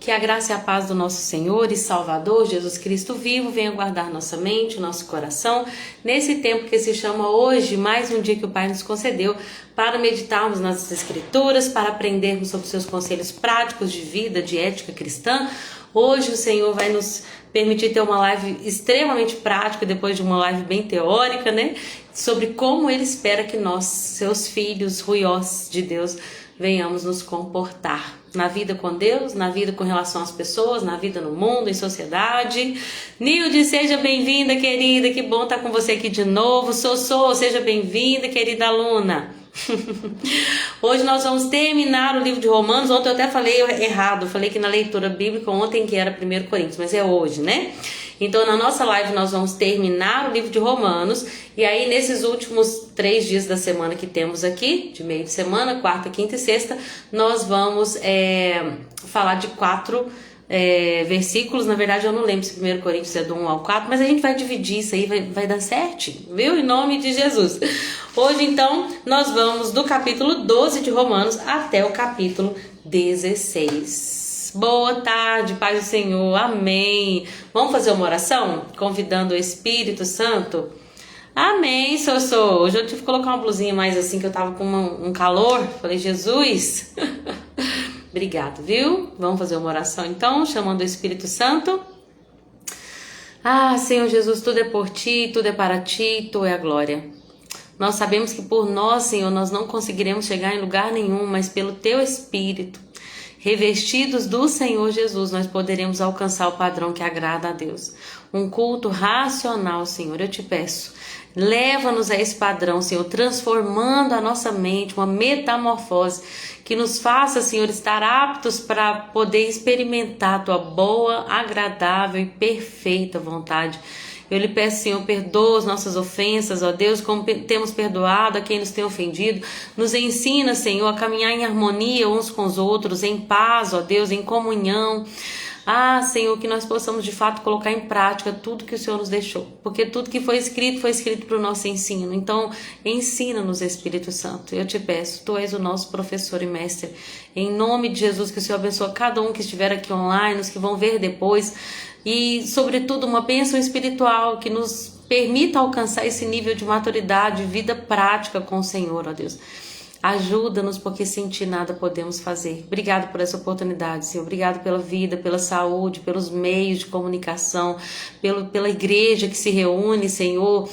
Que a graça e a paz do nosso Senhor e Salvador, Jesus Cristo vivo, venha guardar nossa mente, nosso coração, nesse tempo que se chama hoje, mais um dia que o Pai nos concedeu, para meditarmos nas Escrituras, para aprendermos sobre seus conselhos práticos de vida, de ética cristã. Hoje o Senhor vai nos permitir ter uma live extremamente prática, depois de uma live bem teórica, né? Sobre como Ele espera que nós, seus filhos, ruiós de Deus, venhamos nos comportar na vida com Deus, na vida com relação às pessoas, na vida no mundo, em sociedade. Nilde, seja bem-vinda, querida, que bom estar com você aqui de novo. Sossô, seja bem-vinda, querida aluna. Hoje nós vamos terminar o livro de Romanos. Ontem eu até falei errado, falei que na leitura bíblica ontem que era 1 Coríntios, mas é hoje, né? Então na nossa live nós vamos terminar o livro de Romanos. E aí nesses últimos 3 dias da semana que temos aqui, de meio de semana, quarta, quinta e sexta, nós vamos falar de 4 versículos. Na verdade eu não lembro se 1 Coríntios é do 1 ao 4, mas a gente vai dividir isso aí, vai dar certo, viu? Em nome de Jesus. Hoje então nós vamos do capítulo 12 de Romanos até o capítulo 16. Boa tarde, paz do Senhor, amém. Vamos fazer uma oração? Convidando o Espírito Santo? Amém, Sossô. Hoje eu tive que colocar uma blusinha mais assim, que eu tava com um calor. Falei, Jesus. Obrigado, viu? Vamos fazer uma oração então, chamando o Espírito Santo. Ah, Senhor Jesus, tudo é por Ti, tudo é para Ti, Tu é a glória. Nós sabemos que por nós, Senhor, nós não conseguiremos chegar em lugar nenhum, mas pelo Teu Espírito, revestidos do Senhor Jesus, nós poderemos alcançar o padrão que agrada a Deus. Um culto racional, Senhor, eu te peço. Leva-nos a esse padrão, Senhor, transformando a nossa mente, uma metamorfose que nos faça, Senhor, estar aptos para poder experimentar a Tua boa, agradável e perfeita vontade. Eu lhe peço, Senhor, perdoa as nossas ofensas, ó Deus, como temos perdoado a quem nos tem ofendido. Nos ensina, Senhor, a caminhar em harmonia uns com os outros, em paz, ó Deus, em comunhão. Ah, Senhor, que nós possamos de fato colocar em prática tudo que o Senhor nos deixou. Porque tudo que foi escrito para o nosso ensino. Então, ensina-nos, Espírito Santo. Eu te peço, Tu és o nosso professor e mestre. Em nome de Jesus, que o Senhor abençoe cada um que estiver aqui online, os que vão ver depois. E, sobretudo, uma bênção espiritual que nos permita alcançar esse nível de maturidade, vida prática com o Senhor, ó Deus. Ajuda-nos, porque sem Ti nada podemos fazer. Obrigado por essa oportunidade, Senhor. Obrigado pela vida, pela saúde, pelos meios de comunicação, pela igreja que se reúne, Senhor,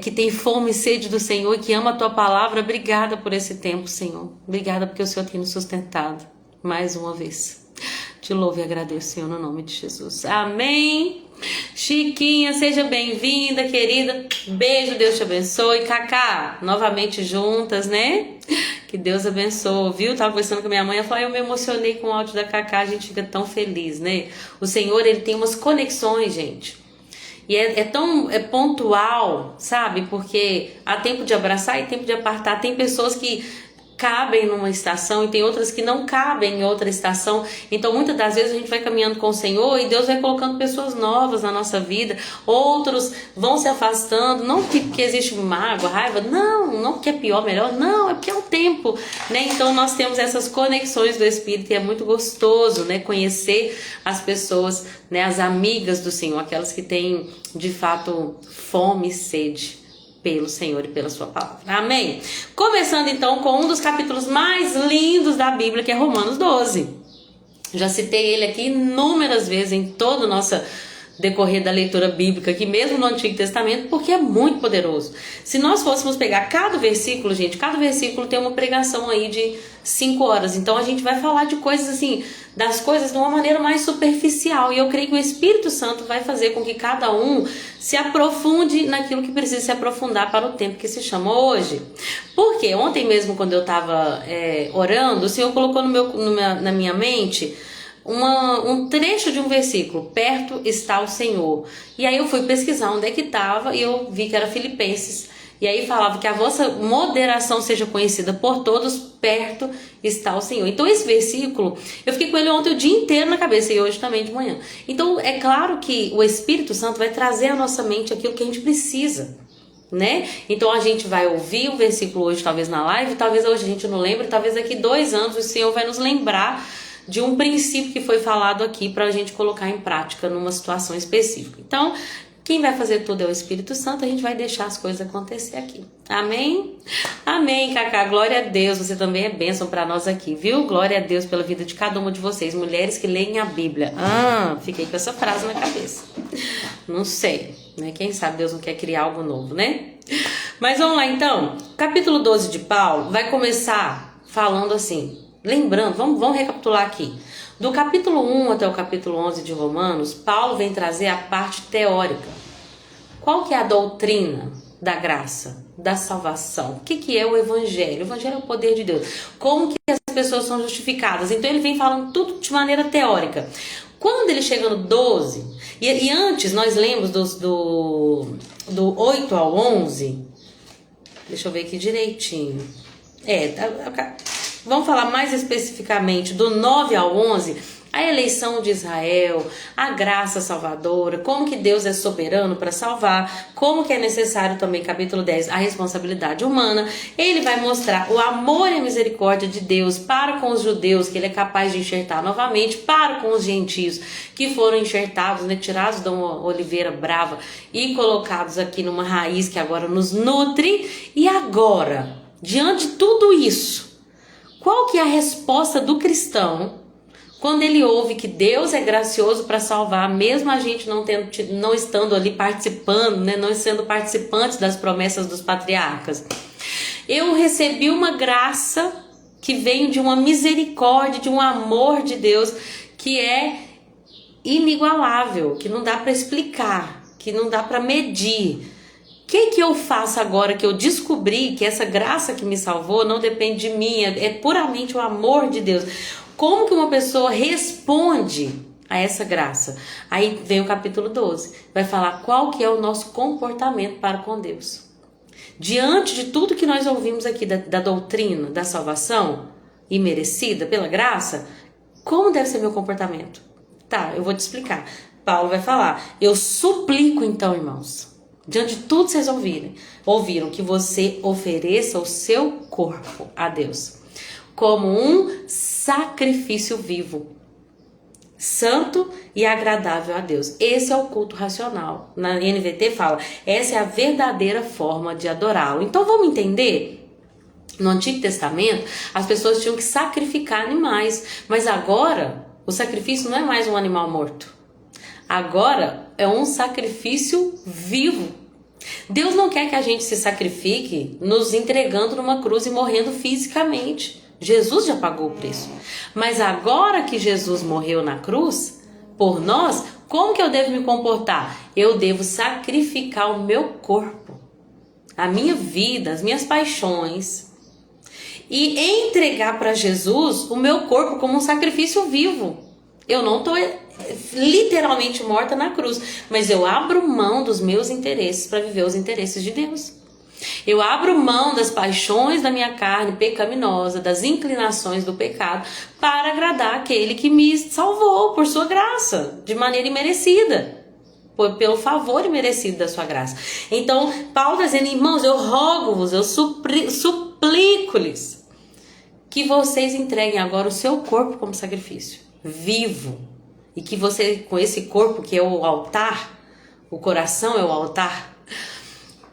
que tem fome e sede do Senhor, que ama a Tua palavra. Obrigada por esse tempo, Senhor. Obrigada porque o Senhor tem nos sustentado mais uma vez. Te louvo e agradeço, Senhor, no nome de Jesus. Amém. Chiquinha, seja bem-vinda, querida. Beijo, Deus te abençoe. Cacá, novamente juntas, né? Que Deus abençoe, viu? Tava conversando com a minha mãe, ela falou, eu me emocionei com o áudio da Cacá, a gente fica tão feliz, né? O Senhor, Ele tem umas conexões, gente. E é tão pontual, sabe? Porque há tempo de abraçar e tempo de apartar. Tem pessoas que cabem numa estação e tem outras que não cabem em outra estação. Então muitas das vezes a gente vai caminhando com o Senhor e Deus vai colocando pessoas novas na nossa vida, outros vão se afastando, não porque existe mágoa, raiva, não porque é pior, melhor, não, é porque é o tempo, né? Então nós temos essas conexões do Espírito e é muito gostoso, né, conhecer as pessoas, né, as amigas do Senhor, aquelas que têm de fato fome e sede pelo Senhor e pela Sua palavra. Amém? Começando então com um dos capítulos mais lindos da Bíblia, que é Romanos 12. Já citei ele aqui inúmeras vezes em todo o nosso decorrer da leitura bíblica, aqui mesmo no Antigo Testamento, porque é muito poderoso. Se nós fôssemos pegar cada versículo, gente, cada versículo tem uma pregação aí de 5 horas. Então a gente vai falar de coisas assim, das coisas de uma maneira mais superficial. E eu creio que o Espírito Santo vai fazer com que cada um se aprofunde naquilo que precisa se aprofundar para o tempo que se chama hoje. Porque ontem mesmo, quando eu estava orando, o Senhor colocou na minha mente um trecho de um versículo, perto está o Senhor. E aí eu fui pesquisar onde é que estava e eu vi que era Filipenses. E aí falava que a vossa moderação seja conhecida por todos, perto está o Senhor. Então esse versículo, eu fiquei com ele ontem o dia inteiro na cabeça e hoje também de manhã. Então é claro que o Espírito Santo vai trazer à nossa mente aquilo que a gente precisa, né? Então a gente vai ouvir o versículo hoje, talvez na live, talvez hoje a gente não lembre, talvez daqui 2 anos o Senhor vai nos lembrar de um princípio que foi falado aqui para a gente colocar em prática numa situação específica. Então, quem vai fazer tudo é o Espírito Santo, a gente vai deixar as coisas acontecer aqui. Amém? Amém, Cacá. Glória a Deus. Você também é bênção para nós aqui, viu? Glória a Deus pela vida de cada uma de vocês, mulheres que leem a Bíblia. Fiquei com essa frase na cabeça. Não sei, né? Quem sabe Deus não quer criar algo novo, né? Mas vamos lá então. Capítulo 12 de Paulo vai começar falando assim, lembrando, vamos recapitular aqui. Do capítulo 1 até o capítulo 11 de Romanos, Paulo vem trazer a parte teórica. Qual que é a doutrina da graça, da salvação? O que é o Evangelho? O Evangelho é o poder de Deus. Como que as pessoas são justificadas? Então ele vem falando tudo de maneira teórica. Quando ele chega no 12, e antes nós lemos do 8 ao 11, deixa eu ver aqui direitinho. Vamos falar mais especificamente do 9 ao 11, a eleição de Israel, a graça salvadora, como que Deus é soberano para salvar, como que é necessário também, capítulo 10, a responsabilidade humana. Ele vai mostrar o amor e a misericórdia de Deus para com os judeus, que ele é capaz de enxertar novamente, para com os gentios, que foram enxertados, né, tirados de uma oliveira brava e colocados aqui numa raiz que agora nos nutre. E agora, diante de tudo isso, qual que é a resposta do cristão quando ele ouve que Deus é gracioso para salvar, mesmo a gente não estando ali participando, né, não sendo participantes das promessas dos patriarcas? Eu recebi uma graça que vem de uma misericórdia, de um amor de Deus que é inigualável, que não dá para explicar, que não dá para medir. O que eu faço agora que eu descobri que essa graça que me salvou não depende de mim, é puramente o amor de Deus? Como que uma pessoa responde a essa graça? Aí vem o capítulo 12, vai falar qual que é o nosso comportamento para com Deus. Diante de tudo que nós ouvimos aqui da doutrina da salvação imerecida pela graça, como deve ser meu comportamento? Tá, eu vou te explicar. Paulo vai falar, eu suplico então, irmãos, diante de tudo que vocês ouviram que você ofereça o seu corpo a Deus como um sacrifício vivo, santo e agradável a Deus. Esse é o culto racional. Na NVT fala, essa é a verdadeira forma de adorá-lo. Então vamos entender? No Antigo Testamento, as pessoas tinham que sacrificar animais, mas agora o sacrifício não é mais um animal morto. Agora é um sacrifício vivo. Deus não quer que a gente se sacrifique nos entregando numa cruz e morrendo fisicamente. Jesus já pagou o preço. Mas agora que Jesus morreu na cruz por nós, como que eu devo me comportar? Eu devo sacrificar o meu corpo, a minha vida, as minhas paixões, e entregar para Jesus o meu corpo como um sacrifício vivo. Eu não estou literalmente morta na cruz, mas eu abro mão dos meus interesses para viver os interesses de Deus. Eu abro mão das paixões da minha carne pecaminosa, das inclinações do pecado, para agradar aquele que me salvou por sua graça, de maneira imerecida, pelo favor imerecido da sua graça. Então, Paulo está dizendo, irmãos, eu rogo-vos, eu suplico-lhes, que vocês entreguem agora o seu corpo como sacrifício, vivo, e que você, com esse corpo que é o altar, o coração é o altar,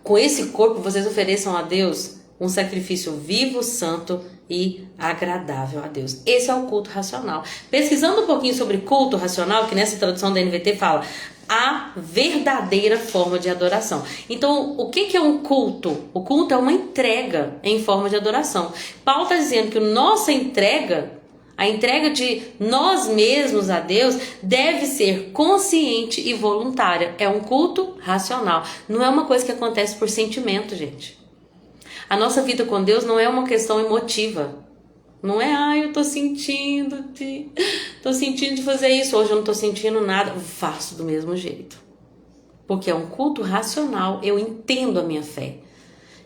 com esse corpo vocês ofereçam a Deus um sacrifício vivo, santo e agradável a Deus. Esse é o culto racional. Pesquisando um pouquinho sobre culto racional, que nessa tradução da NVT fala a verdadeira forma de adoração. Então, o que é um culto? O culto é uma entrega em forma de adoração. Paulo está dizendo que a nossa entrega, a entrega de nós mesmos a Deus, deve ser consciente e voluntária. É um culto racional. Não é uma coisa que acontece por sentimento, gente. A nossa vida com Deus não é uma questão emotiva. Não é, eu tô sentindo de fazer isso. Hoje eu não tô sentindo nada. Eu faço do mesmo jeito. Porque é um culto racional. Eu entendo a minha fé.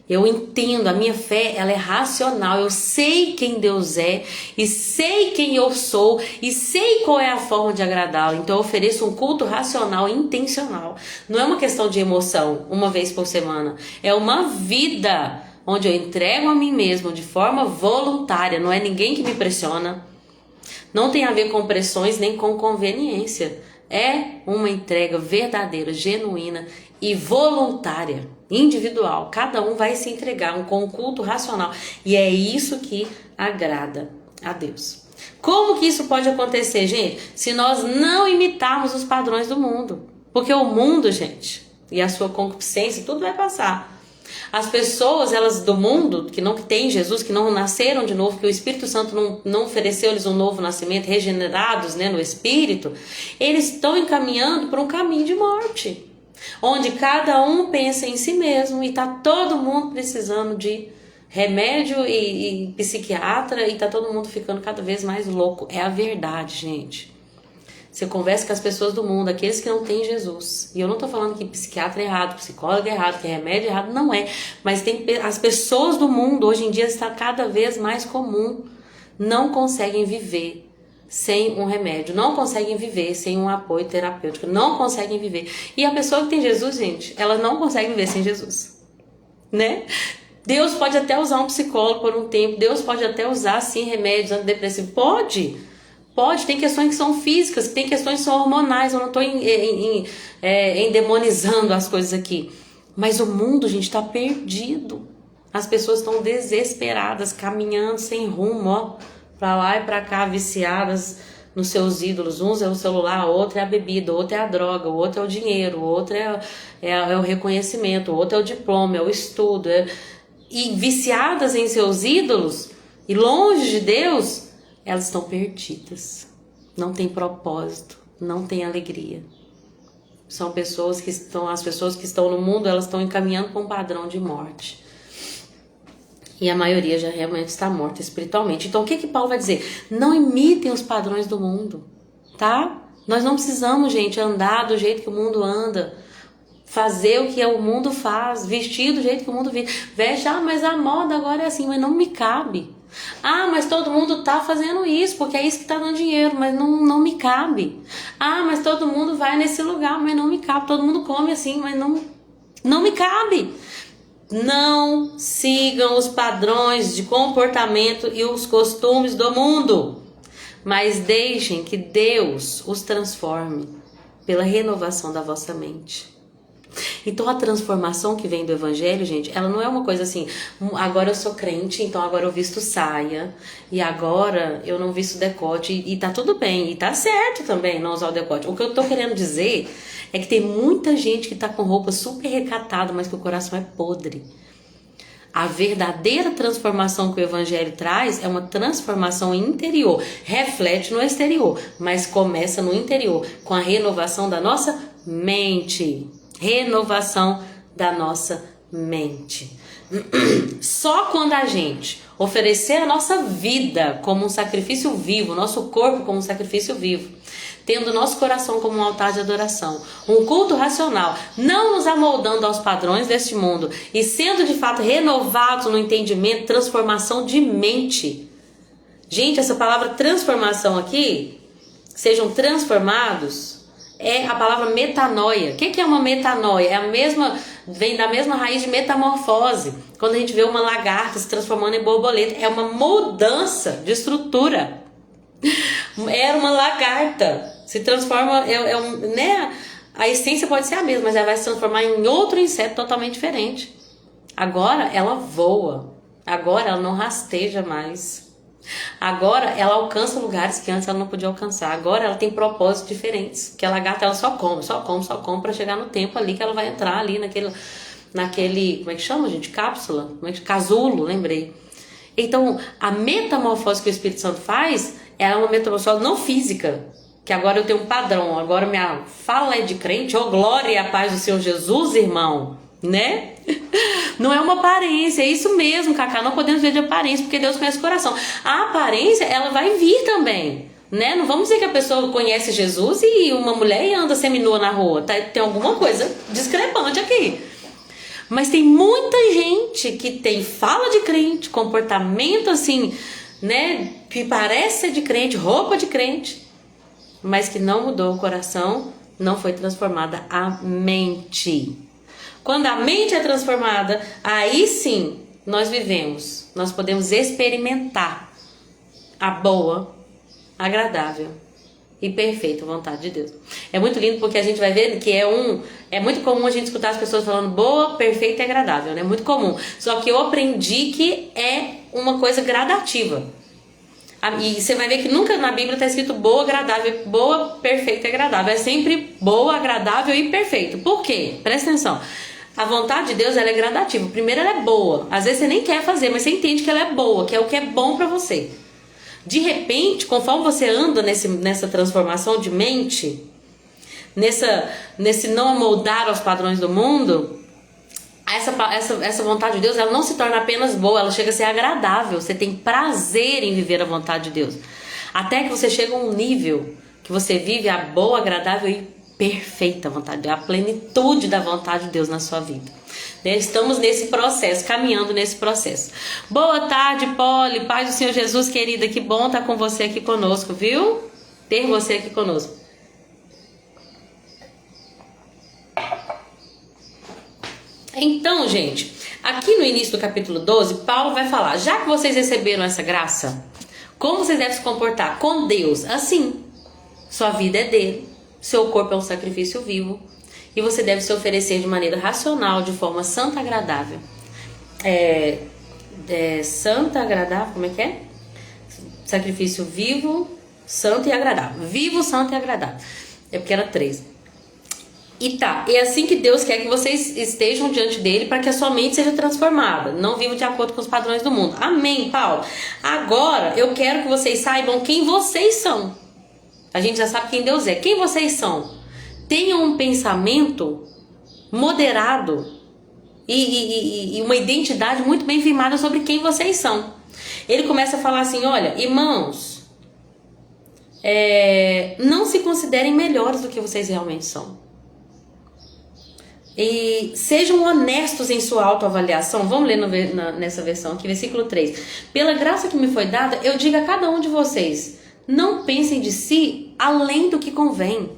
Eu entendo, a minha fé, ela é racional. Eu sei quem Deus é, e sei quem eu sou, e sei qual é a forma de agradá-lo. Então eu ofereço um culto racional e intencional. Não é uma questão de emoção, uma vez por semana. É uma vida onde eu entrego a mim mesmo de forma voluntária. Não é ninguém que me pressiona. Não tem a ver com pressões nem com conveniência. É uma entrega verdadeira, genuína e voluntária, individual. Cada um vai se entregar com um culto racional. E é isso que agrada a Deus. Como que isso pode acontecer, gente? Se nós não imitarmos os padrões do mundo. Porque o mundo, gente, e a sua concupiscência, tudo vai passar. As pessoas, elas do mundo, que não têm Jesus, que não nasceram de novo, que o Espírito Santo não ofereceu-lhes um novo nascimento, regenerados, né, no Espírito, eles estão encaminhando por um caminho de morte, onde cada um pensa em si mesmo e está todo mundo precisando de remédio e psiquiatra, e está todo mundo ficando cada vez mais louco. É a verdade, gente. Você conversa com as pessoas do mundo, aqueles que não têm Jesus. E eu não estou falando que psiquiatra é errado, psicólogo é errado, que remédio é errado, não é. Mas as pessoas do mundo, hoje em dia, está cada vez mais comum. Não conseguem viver sem um remédio, não conseguem viver sem um apoio terapêutico, não conseguem viver. E a pessoa que tem Jesus, gente, ela não consegue viver sem Jesus, né? Deus pode até usar um psicólogo por um tempo, Deus pode até usar, sim, remédios antidepressivos, pode, tem questões que são físicas, tem questões que são hormonais, eu não estou endemonizando as coisas aqui. Mas o mundo, gente, está perdido. As pessoas estão desesperadas, caminhando sem rumo, ó, para lá e para cá, viciadas nos seus ídolos. Uns é o celular, outro é a bebida, outro é a droga, o outro é o dinheiro, o outro é o reconhecimento, o outro é o diploma, é o estudo. E viciadas em seus ídolos e longe de Deus, elas estão perdidas, não tem propósito, não tem alegria. São pessoas que estão, as pessoas que estão no mundo, elas estão encaminhando para um padrão de morte. E a maioria já realmente está morta espiritualmente. Então o que Paulo vai dizer? Não imitem os padrões do mundo, tá? Nós não precisamos, gente, andar do jeito que o mundo anda, fazer o que o mundo faz, vestir do jeito que o mundo veste. Mas a moda agora é assim, mas não me cabe. Mas todo mundo tá fazendo isso, porque é isso que tá dando dinheiro, mas não me cabe. Mas todo mundo vai nesse lugar, mas não me cabe. Todo mundo come assim, mas não me cabe. Não sigam os padrões de comportamento e os costumes do mundo, mas deixem que Deus os transforme pela renovação da vossa mente. Então a transformação que vem do evangelho, gente, ela não é uma coisa assim, agora eu sou crente, então agora eu visto saia, e agora eu não visto decote, e tá tudo bem, e tá certo também não usar o decote. O que eu tô querendo dizer é que tem muita gente que tá com roupa super recatada, mas que o coração é podre. A verdadeira transformação que o evangelho traz é uma transformação interior, reflete no exterior, mas começa no interior, com a renovação da nossa mente. Renovação da nossa mente. Só quando a gente oferecer a nossa vida como um sacrifício vivo, nosso corpo como um sacrifício vivo, tendo nosso coração como um altar de adoração, um culto racional, não nos amoldando aos padrões deste mundo e sendo de fato renovados no entendimento, transformação de mente. Gente, essa palavra transformação aqui, sejam transformados, é a palavra metanoia. O que é uma metanoia? É a mesma, vem da mesma raiz de metamorfose. Quando a gente vê uma lagarta se transformando em borboleta, é uma mudança de estrutura. Era uma lagarta, se transforma, né? A essência pode ser a mesma, mas ela vai se transformar em outro inseto totalmente diferente. Agora ela voa, agora ela não rasteja mais. Agora ela alcança lugares que antes ela não podia alcançar. Agora ela tem propósitos diferentes. Porque a lagarta ela só come para chegar no tempo ali que ela vai entrar ali naquele, como é que chama, gente? Cápsula, casulo, lembrei. Então, a metamorfose que o Espírito Santo faz é uma metamorfose não física, que agora eu tenho um padrão, agora minha fala é de crente, glória e a paz do Senhor Jesus, irmão, né? Não é uma aparência, é isso mesmo, Cacá, não podemos ver de aparência, porque Deus conhece o coração. A aparência, ela vai vir também, né? Não vamos dizer que a pessoa conhece Jesus e uma mulher anda seminua na rua, tem alguma coisa discrepante aqui. Mas tem muita gente que tem fala de crente, comportamento assim, né? Que parece ser de crente, roupa de crente, mas que não mudou o coração, não foi transformada a mente. Quando a mente é transformada, aí sim nós podemos experimentar a boa, agradável e perfeita vontade de Deus. É muito lindo porque a gente vai ver que é muito comum a gente escutar as pessoas falando boa, perfeita e agradável, né? É muito comum. Só que eu aprendi que é uma coisa gradativa. E você vai ver que nunca na Bíblia está escrito boa, agradável, boa, perfeita e agradável. É sempre boa, agradável e perfeito. Por quê? Presta atenção. A vontade de Deus, ela é gradativa. Primeiro, ela é boa. Às vezes você nem quer fazer, mas você entende que ela é boa, que é o que é bom para você. De repente, conforme você anda nessa transformação de mente, nesse não amoldar aos padrões do mundo, essa vontade de Deus, ela não se torna apenas boa, ela chega a ser agradável. Você tem prazer em viver a vontade de Deus. Até que você chega a um nível que você vive a boa, agradável e perfeita vontade de Deus, a plenitude da vontade de Deus na sua vida. Estamos nesse processo, caminhando nesse processo. Boa tarde, Polly, paz do Senhor Jesus, querida, que bom estar com você aqui conosco, viu? Ter você aqui conosco. Então, gente, aqui no início do capítulo 12, Paulo vai falar, já que vocês receberam essa graça, como vocês devem se comportar com Deus? Assim, sua vida é dele, seu corpo é um sacrifício vivo, e você deve se oferecer de maneira racional, de forma santa e agradável. Santa, agradável, como é que é? Sacrifício vivo, santo e agradável. Vivo, santo e agradável. É porque era 3. E é assim que Deus quer que vocês estejam diante dele, para que a sua mente seja transformada. Não vivam de acordo com os padrões do mundo. Amém, Paulo? Agora, eu quero que vocês saibam quem vocês são. A gente já sabe quem Deus é. Quem vocês são? Tenham um pensamento moderado e uma identidade muito bem firmada sobre quem vocês são. Ele começa a falar assim, olha, irmãos, não se considerem melhores do que vocês realmente são. E sejam honestos em sua autoavaliação. Vamos ler nessa versão aqui, versículo 3. Pela graça que me foi dada, eu digo a cada um de vocês, não pensem de si além do que convém.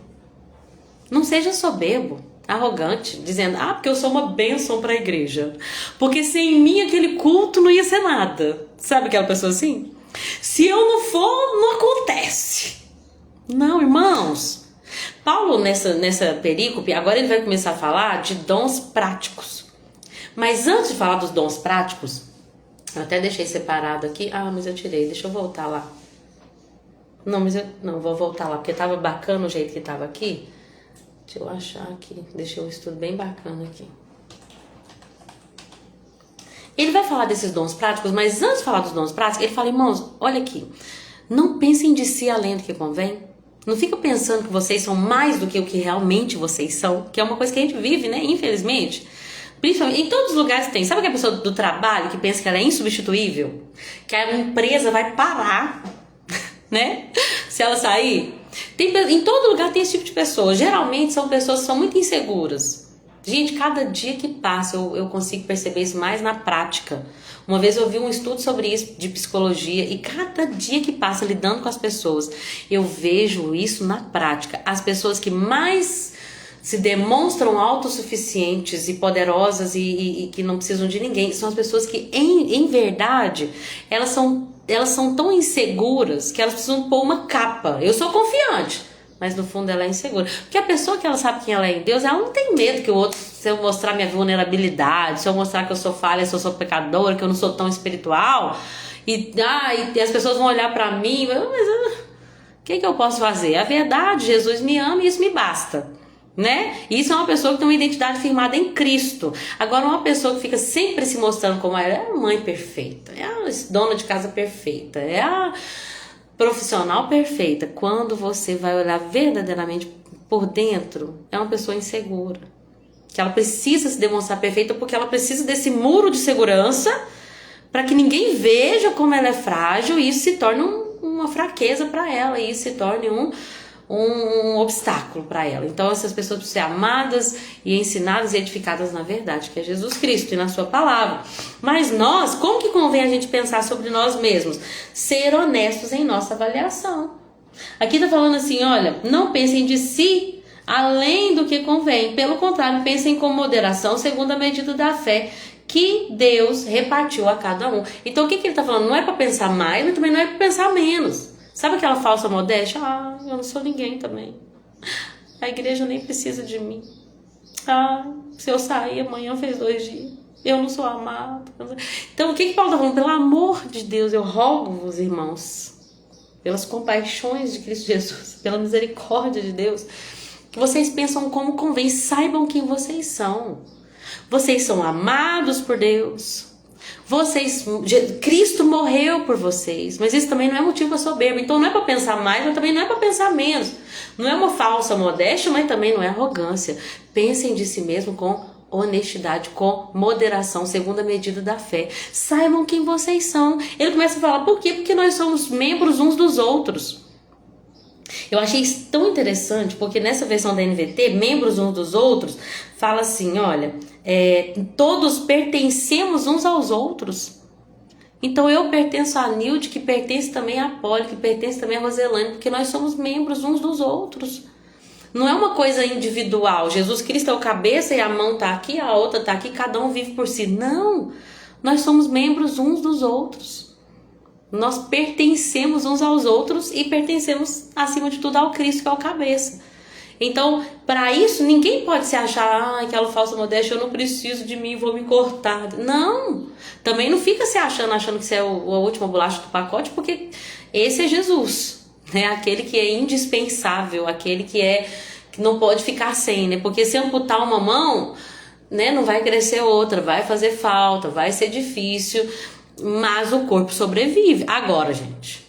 Não seja soberbo, arrogante, dizendo, porque eu sou uma bênção para a igreja. Porque sem mim aquele culto não ia ser nada. Sabe aquela pessoa assim? Se eu não for, não acontece. Não, irmãos. Paulo, nessa perícope, agora ele vai começar a falar de dons práticos. Mas antes de falar dos dons práticos, eu até deixei separado aqui. Mas eu tirei, deixa eu voltar lá. Não, vou voltar lá, porque estava bacana o jeito que estava aqui. Deixa eu achar aqui, deixei um estudo bem bacana aqui. Ele vai falar desses dons práticos, mas antes de falar dos dons práticos, ele fala, irmãos, olha aqui, não pensem de si além do que convém. Não fica pensando que vocês são mais do que o que realmente vocês são, que é uma coisa que a gente vive, né? Infelizmente. Principalmente em todos os lugares tem. Sabe aquela pessoa do trabalho que pensa que ela é insubstituível? Que a empresa vai parar, né? Se ela sair. Em todo lugar tem esse tipo de pessoa. Geralmente são pessoas que são muito inseguras. Gente, cada dia que passa eu consigo perceber isso mais na prática. Uma vez eu vi um estudo sobre isso, de psicologia, e cada dia que passa lidando com as pessoas, eu vejo isso na prática. As pessoas que mais se demonstram autossuficientes e poderosas e que não precisam de ninguém, são as pessoas que, em verdade, elas são tão inseguras que elas precisam pôr uma capa. Eu sou confiante, mas no fundo ela é insegura. Porque a pessoa que ela sabe quem ela é em Deus, ela não tem medo que o outro, se eu mostrar minha vulnerabilidade, se eu mostrar que eu sou falha, se eu sou pecadora, que eu não sou tão espiritual, e as pessoas vão olhar pra mim, mas o que eu posso fazer? A verdade, Jesus me ama e isso me basta. Né? Isso é uma pessoa que tem uma identidade firmada em Cristo. Agora, uma pessoa que fica sempre se mostrando como ela é a mãe perfeita, é a dona de casa perfeita, é a profissional perfeita. Quando você vai olhar verdadeiramente por dentro, é uma pessoa insegura, que ela precisa se demonstrar perfeita porque ela precisa desse muro de segurança para que ninguém veja como ela é frágil e isso se torne uma fraqueza para ela, e isso se torne um obstáculo para ela. Então essas pessoas precisam ser amadas e ensinadas e edificadas na verdade, que é Jesus Cristo e na sua palavra. Mas nós, como que convém a gente pensar sobre nós mesmos? Ser honestos em nossa avaliação. Aqui tá falando assim, olha, não pensem de si além do que convém. Pelo contrário, pensem com moderação, segundo a medida da fé que Deus repartiu a cada um. Então o que ele tá falando? Não é para pensar mais, mas também não é para pensar menos. Sabe aquela falsa modéstia? Ah, eu não sou ninguém também. A igreja nem precisa de mim. Ah, se eu sair amanhã fez 2 dias. Eu não sou amado. Então o que Paulo está falando? Pelo amor de Deus, eu rogo-vos, irmãos, pelas compaixões de Cristo Jesus, pela misericórdia de Deus, que vocês pensam como convém, saibam quem vocês são. Vocês são amados por Deus. Cristo morreu por vocês, mas isso também não é motivo para soberba. Então não é para pensar mais, mas também não é para pensar menos. Não é uma falsa modéstia, mas também não é arrogância. Pensem de si mesmo com honestidade, com moderação, segundo a medida da fé. Saibam quem vocês são. Ele começa a falar, por quê? Porque nós somos membros uns dos outros. Eu achei isso tão interessante, porque nessa versão da NVT, membros uns dos outros, fala assim, olha, todos pertencemos uns aos outros. Então eu pertenço a Nilde, que pertence também a Polly, que pertence também a Roselane, porque nós somos membros uns dos outros. Não é uma coisa individual, Jesus Cristo é o cabeça e a mão tá aqui, a outra tá aqui, cada um vive por si. Não, nós somos membros uns dos outros. Nós pertencemos uns aos outros e pertencemos, acima de tudo, ao Cristo, que é o cabeça. Então, para isso, ninguém pode se achar, aquela falsa modéstia, eu não preciso de mim, vou me cortar. Não! Também não fica se achando que você é a última bolacha do pacote, porque esse é Jesus, né? Aquele que é indispensável, aquele que não pode ficar sem, né? Porque se amputar uma mão, né, não vai crescer outra, vai fazer falta, vai ser difícil, mas o corpo sobrevive. Agora, gente,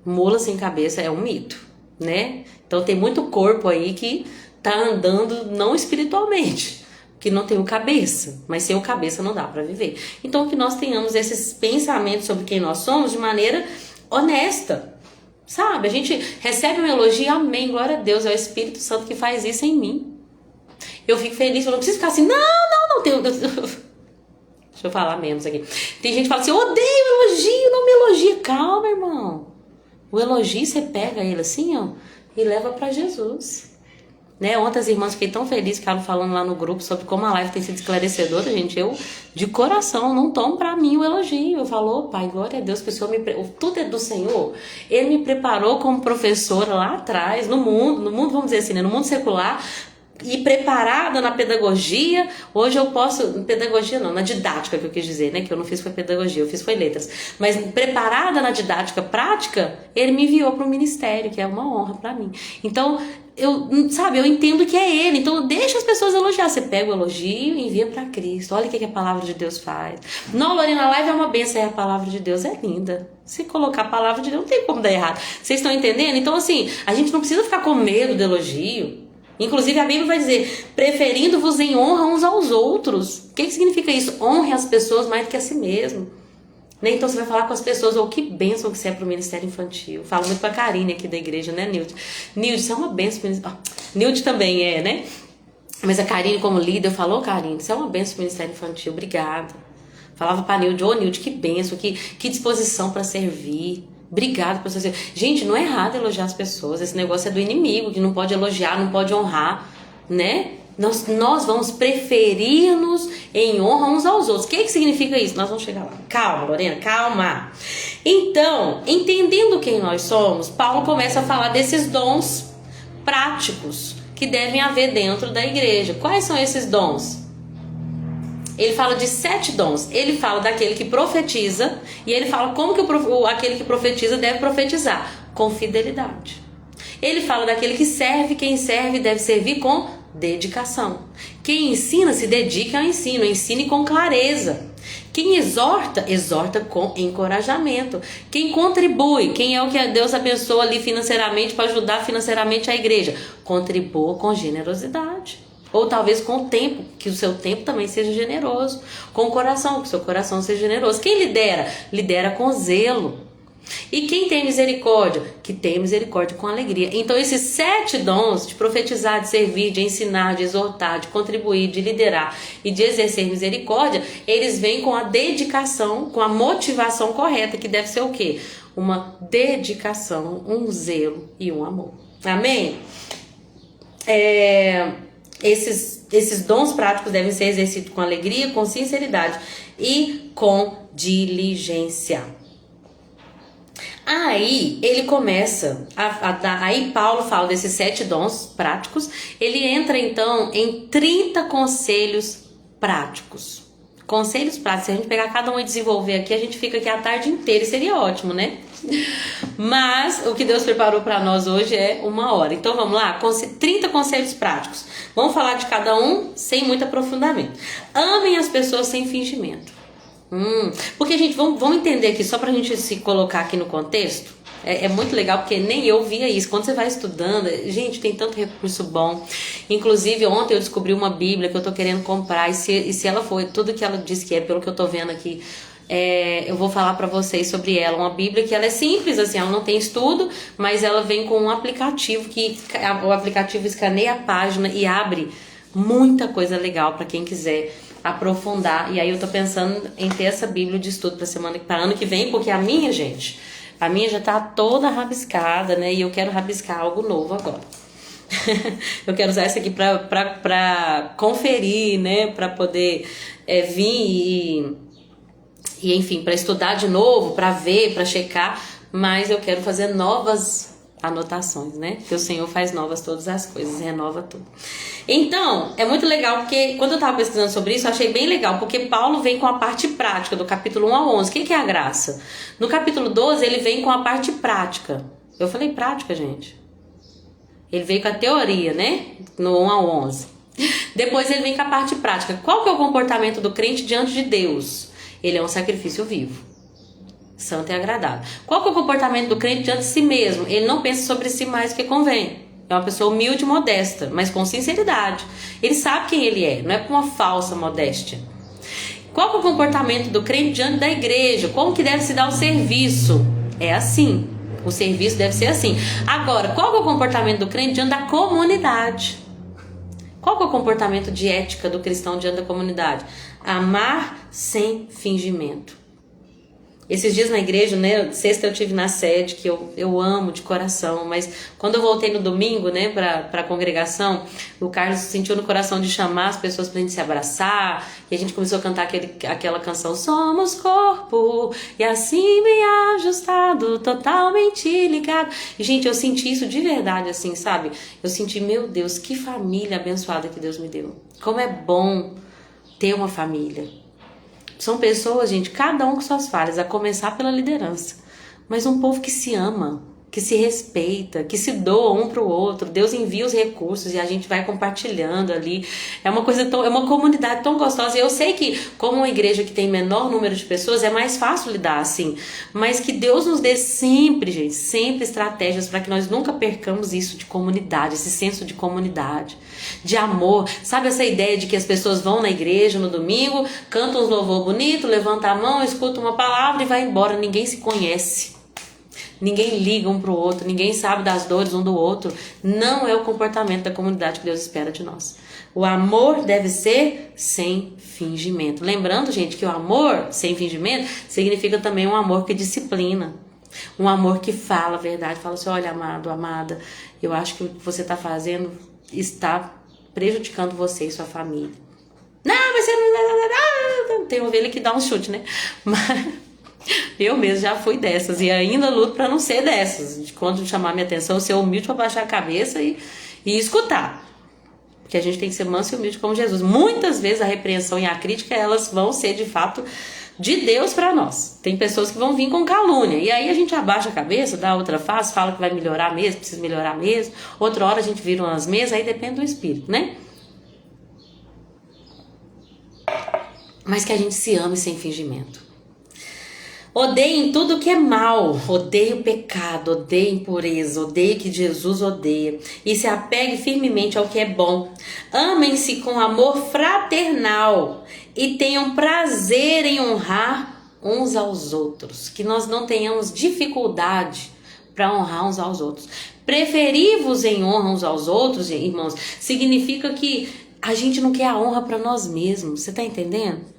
mula sem cabeça é um mito, né? Então tem muito corpo aí que tá andando não espiritualmente, que não tem o cabeça, mas sem o cabeça não dá para viver. Então que nós tenhamos esses pensamentos sobre quem nós somos de maneira honesta, sabe? A gente recebe um elogio, amém, glória a Deus, é o Espírito Santo que faz isso em mim. Eu fico feliz, eu não preciso ficar assim, não, deixa eu falar menos aqui. Tem gente que fala assim, eu odeio elogio, não me elogia. Calma, irmão. O elogio, você pega ele assim, ó, e leva pra Jesus. Né? Ontem as irmãs fiquei tão feliz que estavam falando lá no grupo sobre como a live tem sido esclarecedora, gente. Eu, de coração, não tomo pra mim o elogio. Eu falo, pai, glória a Deus que o Senhor tudo é do Senhor. Ele me preparou como professora lá atrás, no mundo, vamos dizer assim, né? No mundo secular, e preparada na pedagogia. Hoje eu posso, pedagogia não, na didática que eu quis dizer, né, que eu não fiz foi pedagogia, eu fiz foi letras, mas preparada na didática prática, ele me enviou para o ministério, que é uma honra para mim. Então eu entendo que é ele, então deixa as pessoas elogiar, você pega o elogio e envia para Cristo. Olha o que a palavra de Deus faz. Não, Lorena, a live é uma bênção, a palavra de Deus é linda. Se colocar a palavra de Deus não tem como dar errado. Vocês estão entendendo? Então assim, a gente não precisa ficar com medo do elogio. Inclusive a Bíblia vai dizer, preferindo-vos em honra uns aos outros. O que significa isso? Honre as pessoas mais do que a si mesmo. Então você vai falar com as pessoas, que bênção que você é para o ministério infantil. Falo muito com a Karine aqui da igreja, né, Nilde? Nilde, você é uma bênção. Nilde também é, né? Mas a Karine como líder, eu falo, Karine, você é uma bênção para o ministério infantil, obrigada. Falava para a Nilde, Nilde, que bênção, que disposição para servir. Obrigada por você. Gente, não é errado elogiar as pessoas. Esse negócio é do inimigo, que não pode elogiar, não pode honrar, né? Nós vamos preferir-nos em honra uns aos outros. O que significa isso? Nós vamos chegar lá. Calma, Lorena, calma. Então, entendendo quem nós somos, Paulo começa a falar desses dons práticos que devem haver dentro da igreja. Quais são esses dons? Ele fala de 7 dons. Ele fala daquele que profetiza, e ele fala como que aquele que profetiza deve profetizar, com fidelidade. Ele fala daquele que serve, quem serve deve servir com dedicação. Quem ensina se dedica ao ensino, ensine com clareza. Quem exorta, exorta com encorajamento. Quem contribui, quem é o que Deus abençoa ali financeiramente para ajudar financeiramente a igreja, contribua com generosidade. Ou talvez com o tempo, que o seu tempo também seja generoso. Com o coração, que o seu coração seja generoso. Quem lidera? Lidera com zelo. E quem tem misericórdia? Que tem misericórdia com alegria. Então esses 7 dons de profetizar, de servir, de ensinar, de exortar, de contribuir, de liderar e de exercer misericórdia, eles vêm com a dedicação, com a motivação correta, que deve ser o quê? Uma dedicação, um zelo e um amor. Amém? Esses dons práticos devem ser exercidos com alegria, com sinceridade e com diligência. Aí ele começa a dar. Aí Paulo fala desses 7 dons práticos. Ele entra então em 30 conselhos práticos. Conselhos práticos. Se a gente pegar cada um e desenvolver aqui, a gente fica aqui a tarde inteira e seria ótimo, né? Mas o que Deus preparou para nós hoje é 1 hora. Então vamos lá, 30 conselhos práticos. Vamos falar de cada um sem muito aprofundamento. Amem as pessoas sem fingimento. Porque, gente, vamos entender aqui, só pra gente se colocar aqui no contexto. É muito legal, porque nem eu via isso. Quando você vai estudando, gente, tem tanto recurso bom. Inclusive, ontem eu descobri uma Bíblia que eu tô querendo comprar. E se ela for tudo que ela diz que é, pelo que eu tô vendo aqui, eu vou falar pra vocês sobre ela. Uma Bíblia que ela é simples, assim, ela não tem estudo, mas ela vem com um aplicativo que o aplicativo escaneia a página e abre muita coisa legal pra quem quiser aprofundar. E aí eu tô pensando em ter essa Bíblia de estudo para ano que vem, porque a minha já tá toda rabiscada, né? E eu quero rabiscar algo novo agora. Eu quero usar essa aqui pra conferir, né? Pra poder vir e enfim, pra estudar de novo, pra ver, pra checar. Mas eu quero fazer novas anotações, né? Que o Senhor faz novas todas as coisas, renova tudo. Então, é muito legal, porque quando eu tava pesquisando sobre isso, eu achei bem legal, porque Paulo vem com a parte prática, do capítulo 1 a 11. O que é a graça? No capítulo 12, ele vem com a parte prática. Eu falei prática, gente. Ele veio com a teoria, né? No 1 a 11. Depois ele vem com a parte prática. Qual que é o comportamento do crente diante de Deus? Ele é um sacrifício vivo, santo e agradável. Qual que é o comportamento do crente diante de si mesmo? Ele não pensa sobre si mais do que convém. É uma pessoa humilde e modesta, mas com sinceridade. Ele sabe quem ele é, não é por uma falsa modéstia. Qual que é o comportamento do crente diante da igreja? Como que deve se dar o serviço? É assim. O serviço deve ser assim. Agora, qual que é o comportamento do crente diante da comunidade? Qual que é o comportamento de ética do cristão diante da comunidade? Amar sem fingimento. Esses dias na igreja, né, sexta eu tive na sede, que eu amo de coração, mas quando eu voltei no domingo, né, pra congregação, o Carlos sentiu no coração de chamar as pessoas pra gente se abraçar, e a gente começou a cantar aquela canção, somos corpo, e assim bem ajustado, totalmente ligado. E, gente, eu senti isso de verdade, assim, sabe? Eu senti, meu Deus, que família abençoada que Deus me deu. Como é bom ter uma família. São pessoas, gente, cada um com suas falhas, a começar pela liderança. Mas um povo que se ama, que se respeita, que se doa um pro outro. Deus envia os recursos e a gente vai compartilhando ali. É uma coisa é uma comunidade tão gostosa. E eu sei que, como uma igreja que tem menor número de pessoas, é mais fácil lidar assim. Mas que Deus nos dê sempre, gente, sempre estratégias para que nós nunca percamos isso de comunidade, esse senso de comunidade, de amor. Sabe essa ideia de que as pessoas vão na igreja no domingo, cantam uns louvor bonito, levantam a mão, escutam uma palavra e vai embora. Ninguém se conhece. Ninguém liga um pro outro, ninguém sabe das dores um do outro. Não é o comportamento da comunidade que Deus espera de nós. O amor deve ser sem fingimento. Lembrando, gente, que o amor sem fingimento significa também um amor que disciplina. Um amor que fala a verdade, fala assim, olha, amado, amada, eu acho que o que você está fazendo está prejudicando você e sua família. Não, mas você não... Tem ovelha que dá um chute, né? Mas... eu mesmo já fui dessas e ainda luto para não ser dessas. De quando chamar minha atenção, ser humilde para baixar a cabeça e escutar. Porque a gente tem que ser manso e humilde como Jesus. Muitas vezes a repreensão e a crítica, elas vão ser de fato de Deus para nós. Tem pessoas que vão vir com calúnia. E aí a gente abaixa a cabeça, dá outra face, fala que vai melhorar mesmo, precisa melhorar mesmo. Outra hora a gente vira umas mesas, aí depende do espírito, né? Mas que a gente se ame sem fingimento. Odeiem tudo que é mal, odeie o pecado, odeie a impureza, odeie o que Jesus odeia e se apegue firmemente ao que é bom. Amem-se com amor fraternal e tenham prazer em honrar uns aos outros. Que nós não tenhamos dificuldade para honrar uns aos outros. Preferir-vos em honra uns aos outros, irmãos, significa que a gente não quer a honra para nós mesmos. Você está entendendo?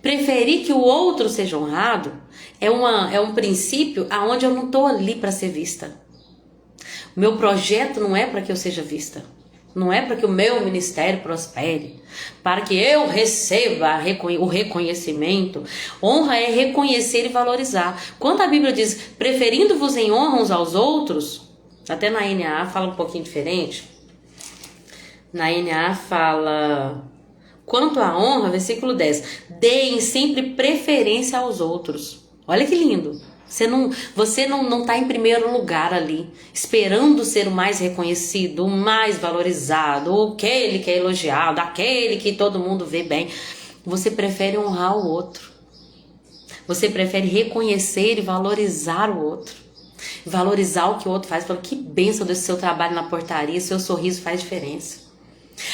Preferir que o outro seja honrado é um princípio aonde eu não estou ali para ser vista. O meu projeto não é para que eu seja vista. Não é para que o meu ministério prospere, para que eu receba o reconhecimento. Honra é reconhecer e valorizar. Quando a Bíblia diz, preferindo-vos em honra uns aos outros, até na NAA fala um pouquinho diferente. Na NAA fala, quanto à honra, versículo 10, deem sempre preferência aos outros. Olha que lindo. Você não está em primeiro lugar ali, esperando ser o mais reconhecido, o mais valorizado, aquele que é elogiado, aquele que todo mundo vê bem. Você prefere honrar o outro. Você prefere reconhecer e valorizar o outro. Valorizar o que o outro faz. Fala, que bênção desse seu trabalho na portaria, seu sorriso faz diferença.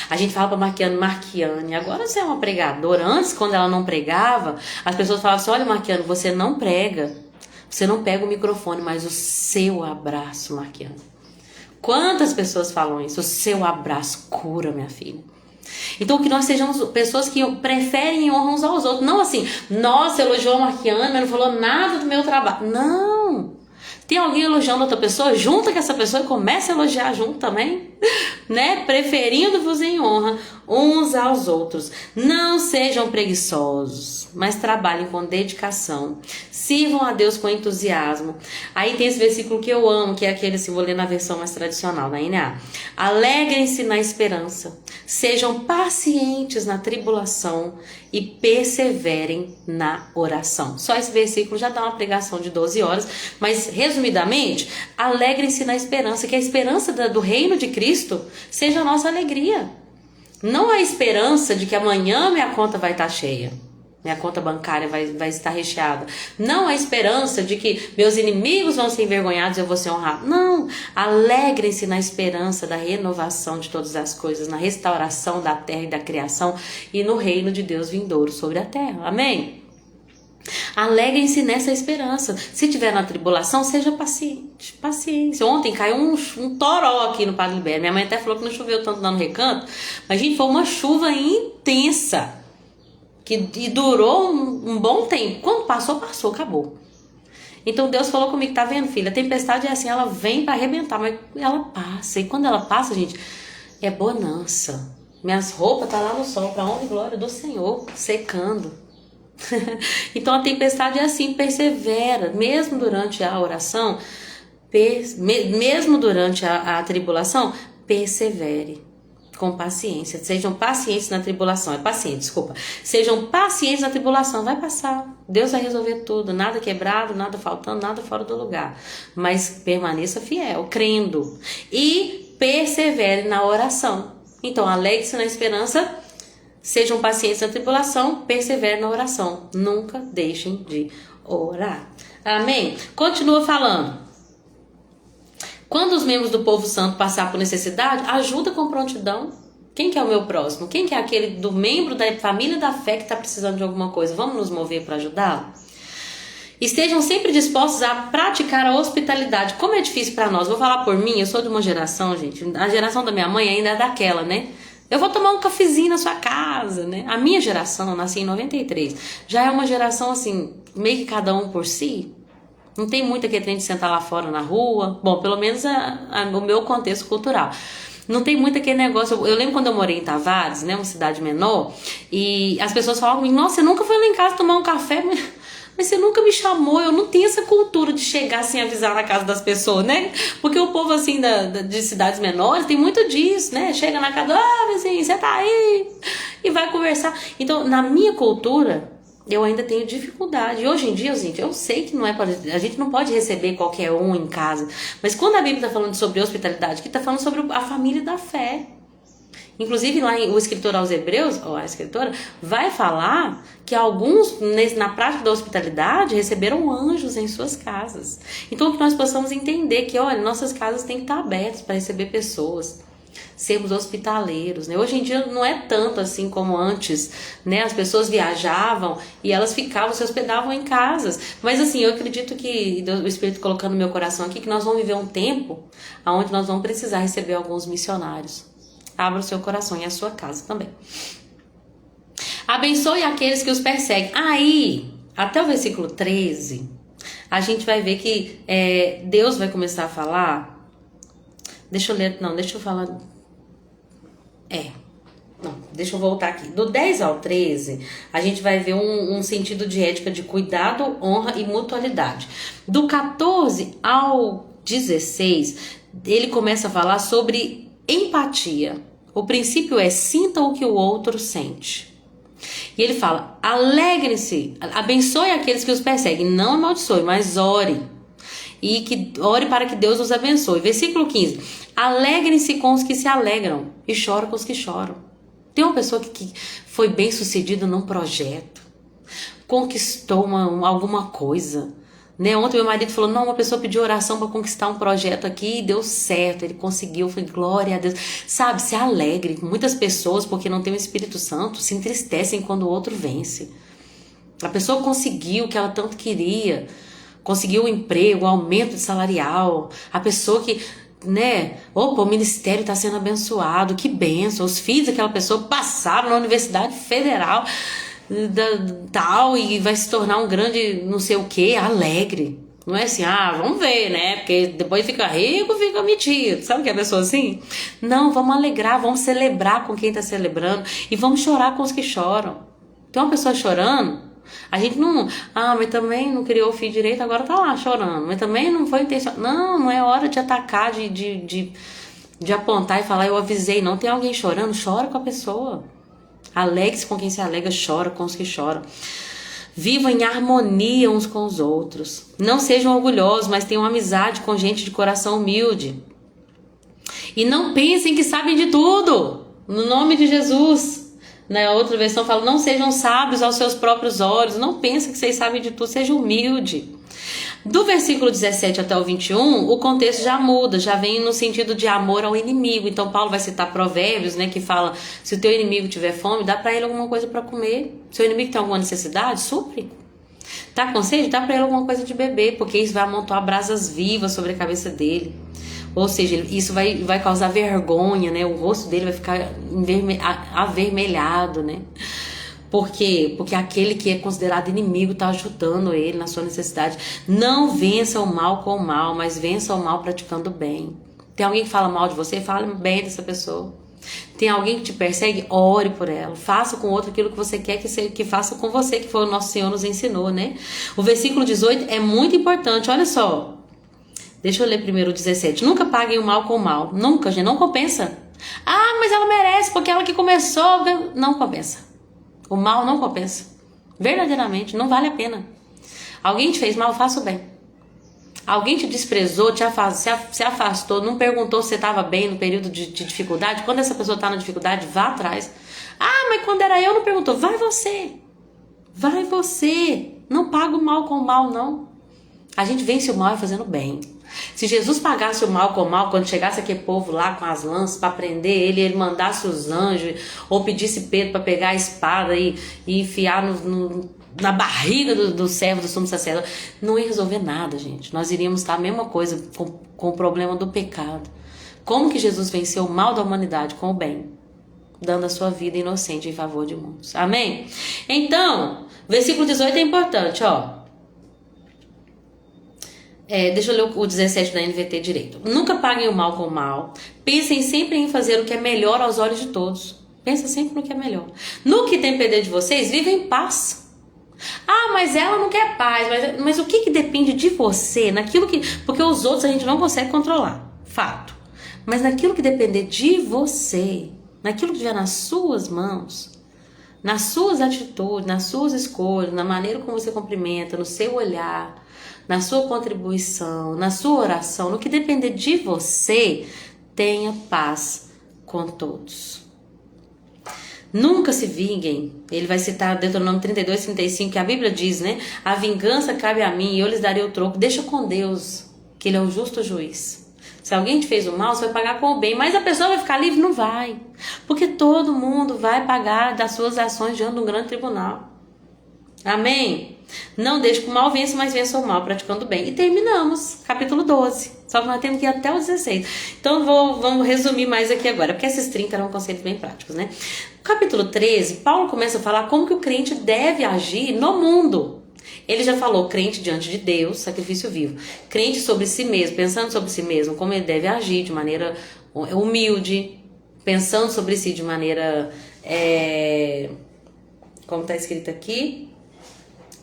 A gente fala para Marquiane, agora você é uma pregadora. Antes, quando ela não pregava, as pessoas falavam assim, olha Marquiane, você não prega. Você não pega o microfone, mas o seu abraço, Marquiane. Quantas pessoas falam isso? O seu abraço cura, minha filha. Então, que nós sejamos pessoas que preferem honrar uns aos outros. Não assim, nossa, elogiou a Marquiane, mas não falou nada do meu trabalho. Não. Tem alguém elogiando outra pessoa? Junta com essa pessoa e começa a elogiar junto também. Né? Preferindo-vos em honra uns aos outros. Não sejam preguiçosos, mas trabalhem com dedicação. Sirvam a Deus com entusiasmo. Aí tem esse versículo que eu amo, que é aquele, assim, vou ler na versão mais tradicional, da NA. Alegrem-se na esperança. Sejam pacientes na tribulação e perseverem na oração. Só esse versículo já dá uma pregação de 12 horas, mas resumidamente, alegrem-se na esperança, que a esperança do reino de Cristo seja a nossa alegria. Não a esperança de que amanhã minha conta vai estar cheia, minha conta bancária vai estar recheada. Não a esperança de que meus inimigos vão ser envergonhados e eu vou ser honrado. Não, alegrem-se na esperança da renovação de todas as coisas, na restauração da terra e da criação e no reino de Deus vindouro sobre a terra. Amém? Alegrem-se nessa esperança. Se tiver na tribulação, seja paciente. Paciência. Ontem caiu um toró aqui no Padre Libério. Minha mãe até falou que não choveu tanto lá no Recanto, mas gente, foi uma chuva intensa e durou um bom tempo. Quando passou, acabou. Então Deus falou comigo, tá vendo, filha? A tempestade é assim, ela vem para arrebentar, mas ela passa. E quando ela passa, gente, é bonança. Minhas roupas tá lá no sol, para honra e glória do Senhor, secando. Então a tempestade é assim, persevera, mesmo durante a oração, mesmo durante a tribulação, persevere com paciência. Sejam pacientes na tribulação, sejam pacientes na tribulação, vai passar, Deus vai resolver tudo, nada quebrado, nada faltando, nada fora do lugar, mas permaneça fiel, crendo e persevere na oração. Então alegre-se na esperança, sejam pacientes na tribulação, perseverem na oração. Nunca deixem de orar. Amém? Continua falando. Quando os membros do povo santo passar por necessidade, ajuda com prontidão. Quem que é o meu próximo? Quem que é aquele do membro da família da fé que está precisando de alguma coisa? Vamos nos mover para ajudá-lo? Estejam sempre dispostos a praticar a hospitalidade. Como é difícil para nós. Vou falar por mim, eu sou de uma geração, gente. A geração da minha mãe ainda é daquela, né? Eu vou tomar um cafezinho na sua casa, né? A minha geração, eu nasci em 93, já é uma geração assim, meio que cada um por si. Não tem muito aquele trem de sentar lá fora na rua. Bom, pelo menos o meu contexto cultural. Não tem muito aquele negócio. Eu lembro quando eu morei em Tavares, né? Uma cidade menor. E as pessoas falavam comigo, nossa, você nunca foi lá em casa tomar um café? Mas você nunca me chamou, eu não tenho essa cultura de chegar sem avisar na casa das pessoas, né? Porque o povo, assim, de cidades menores tem muito disso, né? Chega na casa, vizinho, você tá aí? E vai conversar. Então, na minha cultura, eu ainda tenho dificuldade. E hoje em dia, gente, eu sei que não é a gente não pode receber qualquer um em casa. Mas quando a Bíblia está falando sobre hospitalidade, que está falando sobre a família da fé. Inclusive lá o escritor aos Hebreus, ou a escritora, vai falar que alguns, na prática da hospitalidade, receberam anjos em suas casas. Então que nós possamos entender que, olha, nossas casas têm que estar abertas para receber pessoas, sermos hospitaleiros, né? Hoje em dia não é tanto assim como antes, né? As pessoas viajavam e elas ficavam, se hospedavam em casas. Mas assim, eu acredito que o Espírito colocando no meu coração aqui, que nós vamos viver um tempo onde nós vamos precisar receber alguns missionários. Abra o seu coração e a sua casa também. Abençoe aqueles que os perseguem. Aí, até o versículo 13, a gente vai ver que Deus vai começar a falar. Deixa eu falar. Não, deixa eu voltar aqui. Do 10 ao 13, a gente vai ver um sentido de ética de cuidado, honra e mutualidade. Do 14 ao 16, ele começa a falar sobre empatia. O princípio é: sinta o que o outro sente. E ele fala: alegrem-se, abençoe aqueles que os perseguem, não amaldiçoe, mas ore. E que ore para que Deus os abençoe. Versículo 15: alegrem-se com os que se alegram e chorem com os que choram. Tem uma pessoa que foi bem sucedida num projeto, conquistou alguma coisa, né? Ontem meu marido falou: não, uma pessoa pediu oração para conquistar um projeto aqui e deu certo, ele conseguiu. Foi glória a Deus. Sabe, se alegre. Muitas pessoas, porque não tem o Espírito Santo, se entristecem quando o outro vence. A pessoa conseguiu o que ela tanto queria, conseguiu um emprego, um aumento de salarial. A pessoa que, né, opa, o ministério está sendo abençoado, que bênção. Os filhos daquela pessoa passaram na Universidade Federal tal, e vai se tornar um grande não sei o que, alegre. Não é assim: vamos ver, né, porque depois fica rico, fica metido. Sabe que é a pessoa assim? Não, vamos alegrar, vamos celebrar com quem está celebrando e vamos chorar com os que choram. Tem uma pessoa chorando, a gente não, mas também não criou o filho direito, agora tá lá chorando, mas também não foi intencional. Não é hora de atacar, de apontar e falar: eu avisei. Não, tem alguém chorando, chora com a pessoa. Alegre-se com quem se alegra, chora com os que choram. Vivam em harmonia uns com os outros. Não sejam orgulhosos, mas tenham amizade com gente de coração humilde. E não pensem que sabem de tudo. No nome de Jesus. Na outra versão fala: não sejam sábios aos seus próprios olhos. Não pensem que vocês sabem de tudo. Seja humilde. Do versículo 17 até o 21, o contexto já muda, já vem no sentido de amor ao inimigo. Então Paulo vai citar Provérbios, né, que fala: se o teu inimigo tiver fome, dá para ele alguma coisa para comer. Se o inimigo tem alguma necessidade, supre. Tá com sede, dá para ele alguma coisa de beber, porque isso vai amontoar brasas vivas sobre a cabeça dele. Ou seja, isso vai causar vergonha, né? O rosto dele vai ficar avermelhado, né? Por quê? Porque aquele que é considerado inimigo está ajudando ele na sua necessidade. Não vença o mal com o mal, mas vença o mal praticando o bem. Tem alguém que fala mal de você? Fale bem dessa pessoa. Tem alguém que te persegue? Ore por ela. Faça com o outro aquilo que você quer que faça com você, que foi o nosso Senhor nos ensinou, né? O versículo 18 é muito importante. Olha só. Deixa eu ler primeiro o 17. Nunca paguem o mal com o mal. Nunca, gente. Não compensa. Mas ela merece, porque ela que começou. Não compensa. O mal não compensa. Verdadeiramente, não vale a pena. Alguém te fez mal, faça o bem. Alguém te desprezou, se afastou, não perguntou se você estava bem no período de dificuldade. Quando essa pessoa está na dificuldade, vá atrás. Mas quando era eu, não perguntou. Vai você. Vai você. Não paga o mal com o mal, não. A gente vence o mal fazendo bem. Se Jesus pagasse o mal com o mal, quando chegasse aquele povo lá com as lanças para prender ele mandasse os anjos, ou pedisse Pedro para pegar a espada e enfiar na barriga do servo do sumo sacerdote, não ia resolver nada, gente. Nós iríamos estar a mesma coisa com o problema do pecado. Como que Jesus venceu o mal da humanidade com o bem? Dando a sua vida inocente em favor de muitos. Amém? Então, versículo 18 é importante, ó. Deixa eu ler o 17 da NVT direito. Nunca paguem o mal com o mal. Pensem sempre em fazer o que é melhor aos olhos de todos. Pensa sempre no que é melhor. No que depender de vocês, vivem em paz. Mas ela não quer paz. Mas o que depende de você? Naquilo que... Porque os outros a gente não consegue controlar. Fato. Mas naquilo que depender de você, naquilo que estiver nas suas mãos, nas suas atitudes, nas suas escolhas, na maneira como você cumprimenta, no seu olhar, na sua contribuição, na sua oração, no que depender de você, tenha paz com todos. Nunca se vinguem. Ele vai citar Deuteronômio 32, 35, que a Bíblia diz, né? A vingança cabe a mim e eu lhes darei o troco. Deixa com Deus, que Ele é o justo juiz. Se alguém te fez o mal, você vai pagar com o bem. Mas a pessoa vai ficar livre? Não vai. Porque todo mundo vai pagar das suas ações diante de um grande tribunal. Amém? Não deixe que o mal vença, mas vença o mal praticando o bem. E terminamos, capítulo 12. Só que nós temos que ir até o 16. Então vamos resumir mais aqui agora, porque esses 30 eram conceitos bem práticos, né? No capítulo 13, Paulo começa a falar como que o crente deve agir no mundo. Ele já falou crente diante de Deus, sacrifício vivo. Crente sobre si mesmo, pensando sobre si mesmo, como ele deve agir de maneira humilde, pensando sobre si de maneira, como está escrito aqui,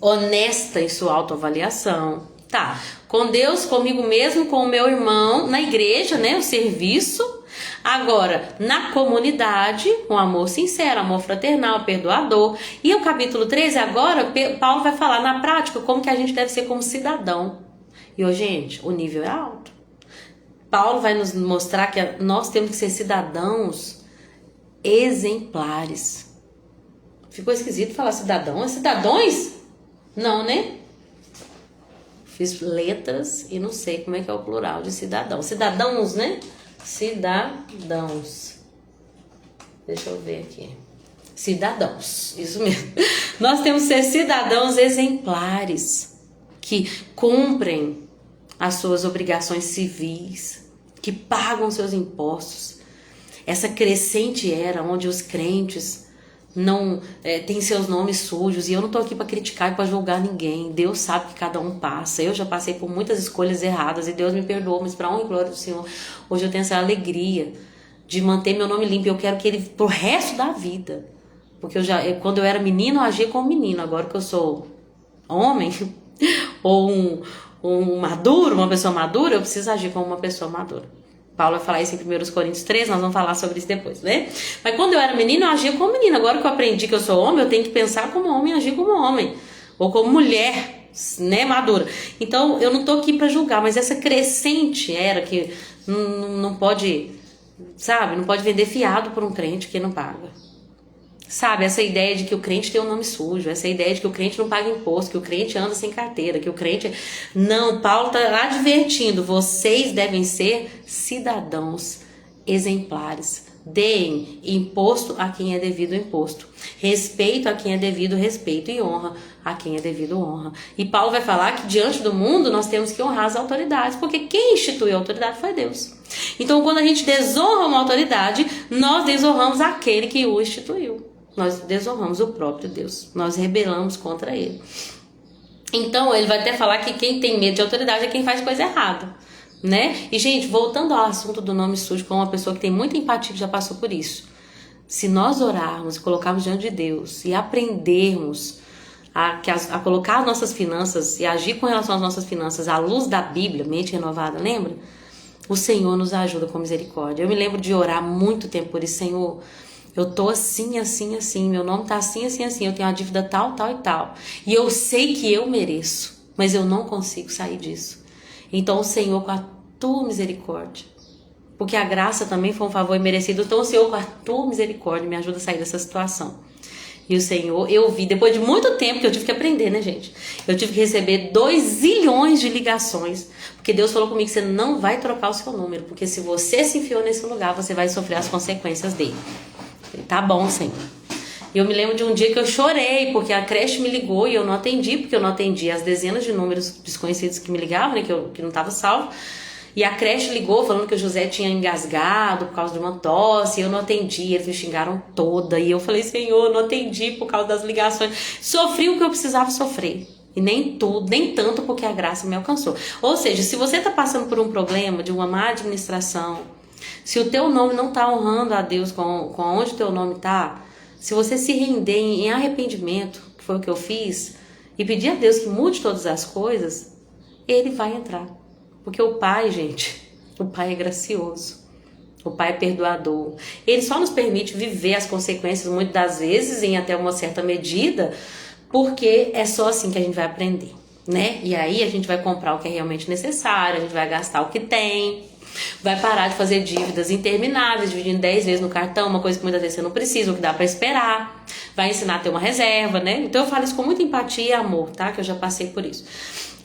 honesta em sua autoavaliação. Tá, com Deus, comigo mesmo, com o meu irmão, na igreja, né, o serviço. Agora, na comunidade, um amor sincero, amor fraternal, perdoador. E o capítulo 13, agora, Paulo vai falar na prática como que a gente deve ser como cidadão. E, gente, o nível é alto. Paulo vai nos mostrar que nós temos que ser cidadãos exemplares. Ficou esquisito falar cidadão? É cidadãos? Não, né? Fiz letras e não sei como é que é o plural de cidadão. Cidadãos, né? Cidadãos. Deixa eu ver aqui. Cidadãos, isso mesmo. Nós temos que ser cidadãos exemplares, que cumprem as suas obrigações civis, que pagam seus impostos. Essa crescente era onde os crentes não tem seus nomes sujos, e eu não tô aqui para criticar e para julgar ninguém. Deus sabe que cada um passa. Eu já passei por muitas escolhas erradas e Deus me perdoou, mas para honra e glória do Senhor, hoje eu tenho essa alegria de manter meu nome limpo. Eu quero que ele pro resto da vida, porque quando eu era menino eu agia como menino. Agora que eu sou homem ou um maduro, uma pessoa madura, eu preciso agir como uma pessoa madura. Paulo vai falar isso em 1 Coríntios 3, nós vamos falar sobre isso depois, né? Mas quando eu era menino, eu agia como menino. Agora que eu aprendi que eu sou homem, eu tenho que pensar como homem e agir como homem. Ou como mulher, né, madura. Então, eu não tô aqui para julgar, mas essa crescente era que não pode, sabe? Não pode vender fiado por um crente que não paga. Sabe, essa ideia de que o crente tem um nome sujo, essa ideia de que o crente não paga imposto, que o crente anda sem carteira, que o crente... Não, Paulo está advertindo, vocês devem ser cidadãos exemplares. Deem imposto a quem é devido imposto, respeito a quem é devido respeito e honra a quem é devido honra. E Paulo vai falar que diante do mundo nós temos que honrar as autoridades, porque quem instituiu a autoridade foi Deus. Então quando a gente desonra uma autoridade, nós desonramos aquele que o instituiu. Nós desonramos o próprio Deus. Nós rebelamos contra ele. Então, ele vai até falar que quem tem medo de autoridade é quem faz coisa errada, né? E, gente, voltando ao assunto do nome sujo, com uma pessoa que tem muita empatia, que já passou por isso. Se nós orarmos e colocarmos diante de Deus e aprendermos a colocar as nossas finanças e agir com relação às nossas finanças à luz da Bíblia, mente renovada, lembra? O Senhor nos ajuda com misericórdia. Eu me lembro de orar muito tempo por isso, Senhor... Eu tô assim, assim, assim, meu nome tá assim, assim, assim, eu tenho uma dívida tal, tal e tal. E eu sei que eu mereço, mas eu não consigo sair disso. Então o Senhor, com a tua misericórdia, porque a graça também foi um favor imerecido, então o Senhor, com a tua misericórdia, me ajuda a sair dessa situação. E o Senhor, eu vi, depois de muito tempo que eu tive que aprender, né, gente? Eu tive que receber 2 zilhões de ligações, porque Deus falou comigo que você não vai trocar o seu número, porque se você se enfiou nesse lugar, você vai sofrer as consequências dele. Tá bom, Senhor. E eu me lembro de um dia que eu chorei, porque a creche me ligou e eu não atendi, porque eu não atendi as dezenas de números desconhecidos que me ligavam, né, que não estava salvo. E a creche ligou falando que o José tinha engasgado por causa de uma tosse, e eu não atendi, eles me xingaram toda. E eu falei, Senhor, eu não atendi por causa das ligações. Sofri o que eu precisava sofrer. E nem tudo, nem tanto, porque a graça me alcançou. Ou seja, se você está passando por um problema de uma má administração, se o teu nome não está honrando a Deus com onde o teu nome está, se você se render em arrependimento, que foi o que eu fiz, e pedir a Deus que mude todas as coisas, ele vai entrar. Porque o Pai, gente, o Pai é gracioso, o Pai é perdoador. Ele só nos permite viver as consequências, muitas das vezes, em até uma certa medida, porque é só assim que a gente vai aprender, né? E aí a gente vai comprar o que é realmente necessário, a gente vai gastar o que tem, vai parar de fazer dívidas intermináveis, dividindo 10 vezes no cartão, uma coisa que muitas vezes você não precisa, o que dá pra esperar. Vai ensinar a ter uma reserva, né? Então eu falo isso com muita empatia e amor, tá? Que eu já passei por isso.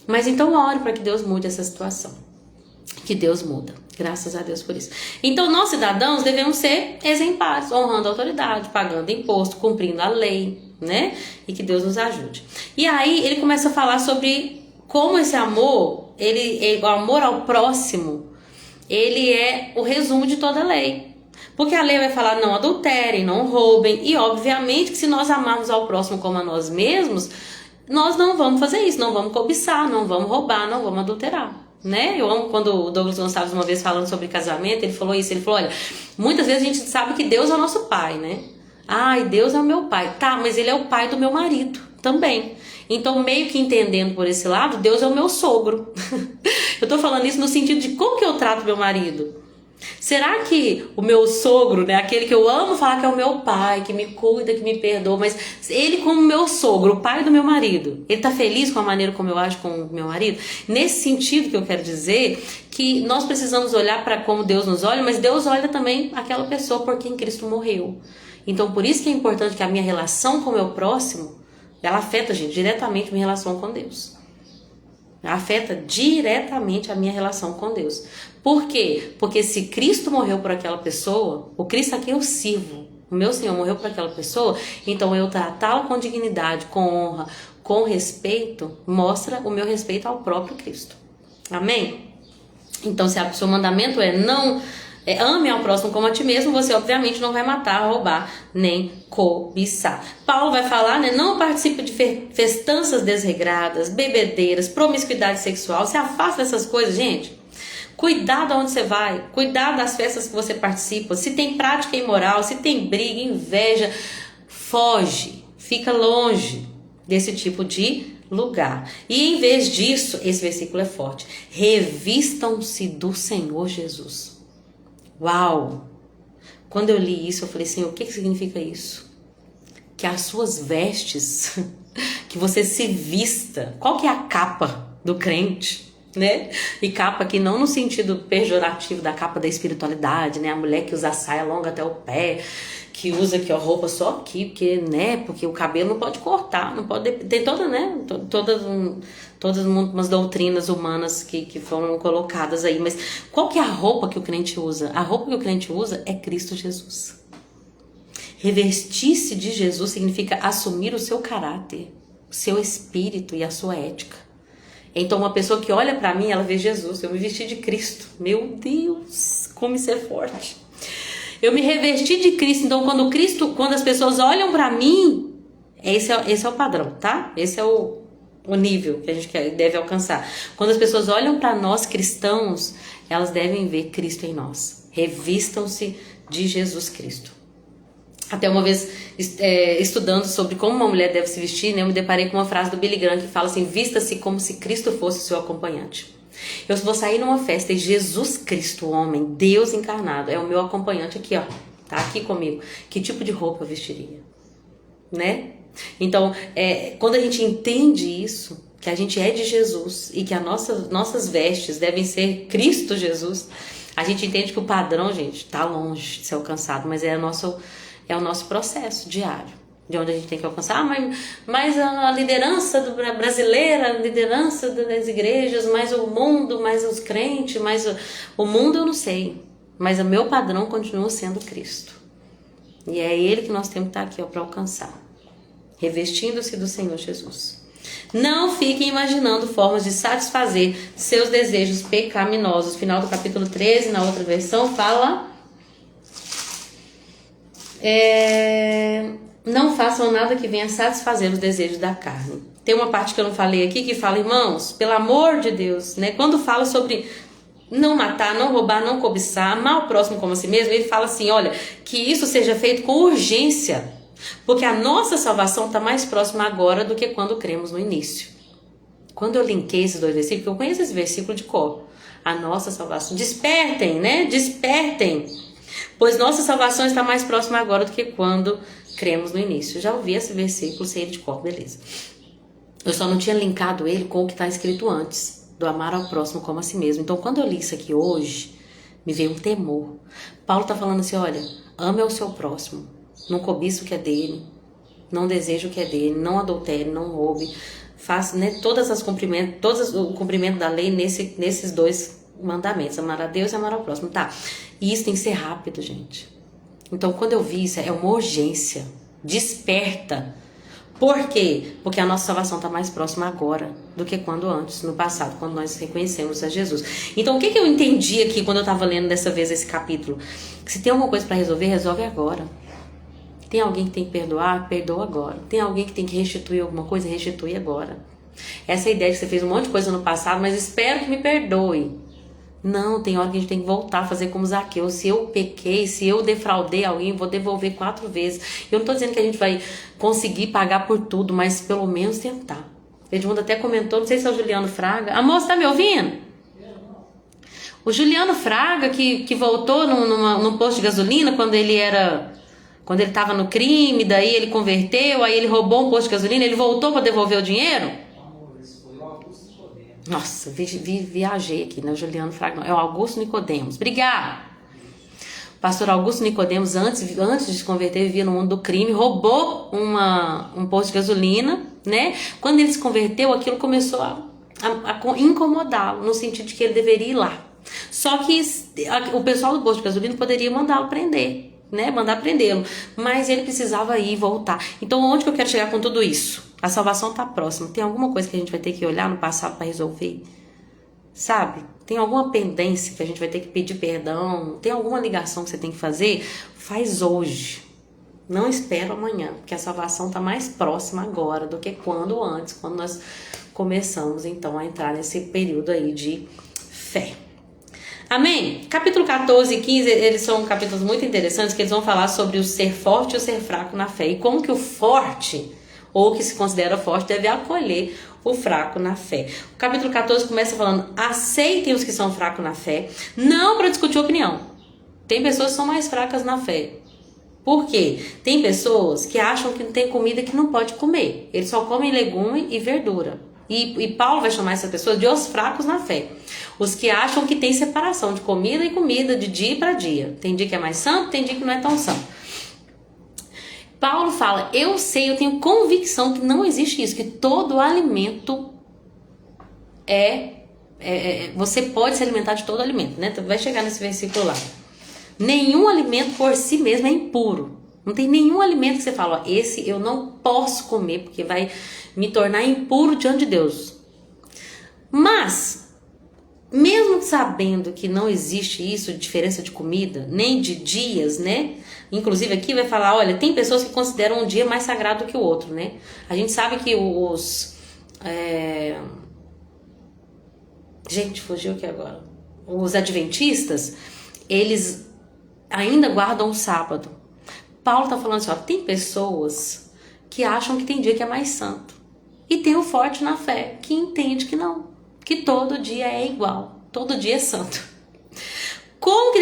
Mas então ore para que Deus mude essa situação. Que Deus muda. Graças a Deus por isso. Então nós cidadãos devemos ser exemplares, honrando a autoridade, pagando imposto, cumprindo a lei, né? E que Deus nos ajude. E aí ele começa a falar sobre como esse amor, o amor ao próximo, ele é o resumo de toda a lei. Porque a lei vai falar não adulterem, não roubem. E obviamente que se nós amarmos ao próximo como a nós mesmos, nós não vamos fazer isso. Não vamos cobiçar, não vamos roubar, não vamos adulterar. né? Eu amo quando o Douglas Gonçalves, uma vez falando sobre casamento, ele falou isso, ele falou, olha, muitas vezes a gente sabe que Deus é o nosso pai, né? Ai, Deus é o meu pai. Tá, mas ele é o pai do meu marido também. Então, meio que entendendo por esse lado, Deus é o meu sogro. Eu tô falando isso no sentido de como que eu trato meu marido. Será que o meu sogro, né, aquele que eu amo falar que é o meu pai, que me cuida, que me perdoa, mas ele como meu sogro, o pai do meu marido, ele tá feliz com a maneira como eu ajo com o meu marido? Nesse sentido que eu quero dizer que nós precisamos olhar para como Deus nos olha, mas Deus olha também aquela pessoa por quem Cristo morreu. Então por isso que é importante que a minha relação com o meu próximo, ela afeta, gente, diretamente a minha relação com Deus. Afeta diretamente a minha relação com Deus. Por quê? Porque se Cristo morreu por aquela pessoa, o Cristo a quem eu sirvo, o meu Senhor morreu por aquela pessoa, então eu tratá-lo com dignidade, com honra, com respeito, mostra o meu respeito ao próprio Cristo. Amém? Então se o seu mandamento é não... ame ao próximo como a ti mesmo, você obviamente não vai matar, roubar, nem cobiçar. Paulo vai falar, né? Não participe de festanças desregradas, bebedeiras, promiscuidade sexual. Se afasta dessas coisas, gente. Cuidado aonde você vai, cuidado das festas que você participa. Se tem prática imoral, se tem briga, inveja, foge, fica longe desse tipo de lugar. E em vez disso, esse versículo é forte. Revistam-se do Senhor Jesus. Uau! Quando eu li isso, eu falei assim, o que significa isso? Que as suas vestes, que você se vista. Qual que é a capa do crente, né? E capa aqui não no sentido pejorativo da capa da espiritualidade, né? A mulher que usa saia longa até o pé, que usa aqui, ó, roupa só aqui, porque, né? Porque o cabelo não pode cortar, não pode... Tem toda, né? Todas umas doutrinas humanas que foram colocadas aí. Mas qual que é a roupa que o crente usa? A roupa que o crente usa é Cristo Jesus. Revestir-se de Jesus significa assumir o seu caráter, o seu espírito e a sua ética. Então uma pessoa que olha pra mim, ela vê Jesus. Eu me vesti de Cristo. Meu Deus, como isso é forte. Eu me revesti de Cristo. Então quando as pessoas olham pra mim, esse é o padrão, tá? Esse é o nível que a gente deve alcançar. Quando as pessoas olham para nós cristãos, elas devem ver Cristo em nós. Revistam-se de Jesus Cristo. Até uma vez, estudando sobre como uma mulher deve se vestir, né, eu me deparei com uma frase do Billy Graham que fala assim: vista-se como se Cristo fosse o seu acompanhante. Eu vou sair numa festa e Jesus Cristo, o homem, Deus encarnado, é o meu acompanhante aqui, ó, tá aqui comigo. Que tipo de roupa eu vestiria? Né? Então, quando a gente entende isso, que a gente é de Jesus e que as nossas vestes devem ser Cristo Jesus, a gente entende que o padrão, gente, tá longe de ser alcançado, mas é o nosso processo diário, de onde a gente tem que alcançar. Mas a liderança brasileira, a liderança das igrejas, mais o mundo, mais os crentes, mais o mundo eu não sei, mas o meu padrão continua sendo Cristo. E é Ele que nós temos que estar aqui para alcançar. Revestindo-se do Senhor Jesus. Não fiquem imaginando formas de satisfazer seus desejos pecaminosos. Final do capítulo 13, na outra versão, fala... não façam nada que venha satisfazer os desejos da carne. Tem uma parte que eu não falei aqui que fala, irmãos, pelo amor de Deus, né? Quando fala sobre não matar, não roubar, não cobiçar, amar o próximo como a si mesmo, ele fala assim, olha, que isso seja feito com urgência. Porque a nossa salvação está mais próxima agora do que quando cremos no início. Quando eu linkei esses dois versículos, eu conheço esse versículo de cor. A nossa salvação. Despertem, né? Despertem. Pois nossa salvação está mais próxima agora do que quando cremos no início. Eu já ouvi esse versículo, sei ele de cor, beleza. Eu só não tinha linkado ele com o que está escrito antes. Do amar ao próximo como a si mesmo. Então, quando eu li isso aqui hoje, me veio um temor. Paulo está falando assim, olha, ame ao seu próximo. Não cobiça o que é dele, não deseja o que é dele, não adultere, não roube, faça, né, todo o cumprimento da lei nesses dois mandamentos, amar a Deus e amar ao próximo, tá? E isso tem que ser rápido, gente. Então, quando eu vi isso, é uma urgência, desperta. Por quê? Porque a nossa salvação está mais próxima agora do que quando antes, no passado, quando nós reconhecemos a Jesus. Então, o que eu entendi aqui quando eu estava lendo dessa vez esse capítulo? Que se tem alguma coisa para resolver, resolve agora. Tem alguém que tem que perdoar? Perdoa agora. Tem alguém que tem que restituir alguma coisa? Restitui agora. Essa ideia de que você fez um monte de coisa no passado, mas espero que me perdoe. Não, tem hora que a gente tem que voltar a fazer como Zaqueu. Se eu pequei, se eu defraudei alguém, vou devolver 4 vezes. Eu não tô dizendo que a gente vai conseguir pagar por tudo, mas pelo menos tentar. Edmundo até comentou, não sei se é o Juliano Fraga. A moça tá me ouvindo? O Juliano Fraga, que voltou num posto de gasolina quando ele tava no crime, daí ele converteu, aí ele roubou um posto de gasolina, ele voltou para devolver o dinheiro? Nossa, viajei aqui, né? O Juliano Fraga, não. É o Augusto Nicodemos. Obrigado. O pastor Augusto Nicodemos, antes de se converter, vivia no mundo do crime, roubou um posto de gasolina, né? Quando ele se converteu, aquilo começou a incomodá-lo, no sentido de que ele deveria ir lá. Só que o pessoal do posto de gasolina poderia mandá-lo prender, né? Mandar prendê-lo. Mas ele precisava ir e voltar. Então, onde que eu quero chegar com tudo isso? A salvação está próxima. Tem alguma coisa que a gente vai ter que olhar no passado para resolver? Sabe? Tem alguma pendência que a gente vai ter que pedir perdão? Tem alguma ligação que você tem que fazer? Faz hoje. Não espera amanhã, porque a salvação está mais próxima agora do que antes, quando nós começamos então a entrar nesse período aí de fé. Amém? Capítulo 14 e 15, eles são capítulos muito interessantes, que eles vão falar sobre o ser forte e o ser fraco na fé. E como que o forte, ou que se considera forte, deve acolher o fraco na fé. O capítulo 14 começa falando: aceitem os que são fracos na fé, não para discutir opinião. Tem pessoas que são mais fracas na fé. Por quê? Tem pessoas que acham que não tem comida que não pode comer. Eles só comem legume e verdura. E Paulo vai chamar essas pessoas de os fracos na fé. Os que acham que tem separação de comida e comida, de dia para dia. Tem dia que é mais santo, tem dia que não é tão santo. Paulo fala: eu tenho convicção que não existe isso, que todo alimento você pode se alimentar de todo alimento, né? Vai chegar nesse versículo lá. Nenhum alimento por si mesmo é impuro. Não tem nenhum alimento que você fala: ó, esse eu não posso comer porque vai me tornar impuro diante de Deus. Mas, mesmo sabendo que não existe isso, diferença de comida, nem de dias, né? Inclusive aqui vai falar: olha, tem pessoas que consideram um dia mais sagrado que o outro, né? A gente sabe que Gente, fugiu aqui agora. Os adventistas, eles ainda guardam o sábado. Paulo está falando assim: ó, tem pessoas que acham que tem dia que é mais santo. E tem o forte na fé, que entende que não. Que todo dia é igual. Todo dia é santo. Como que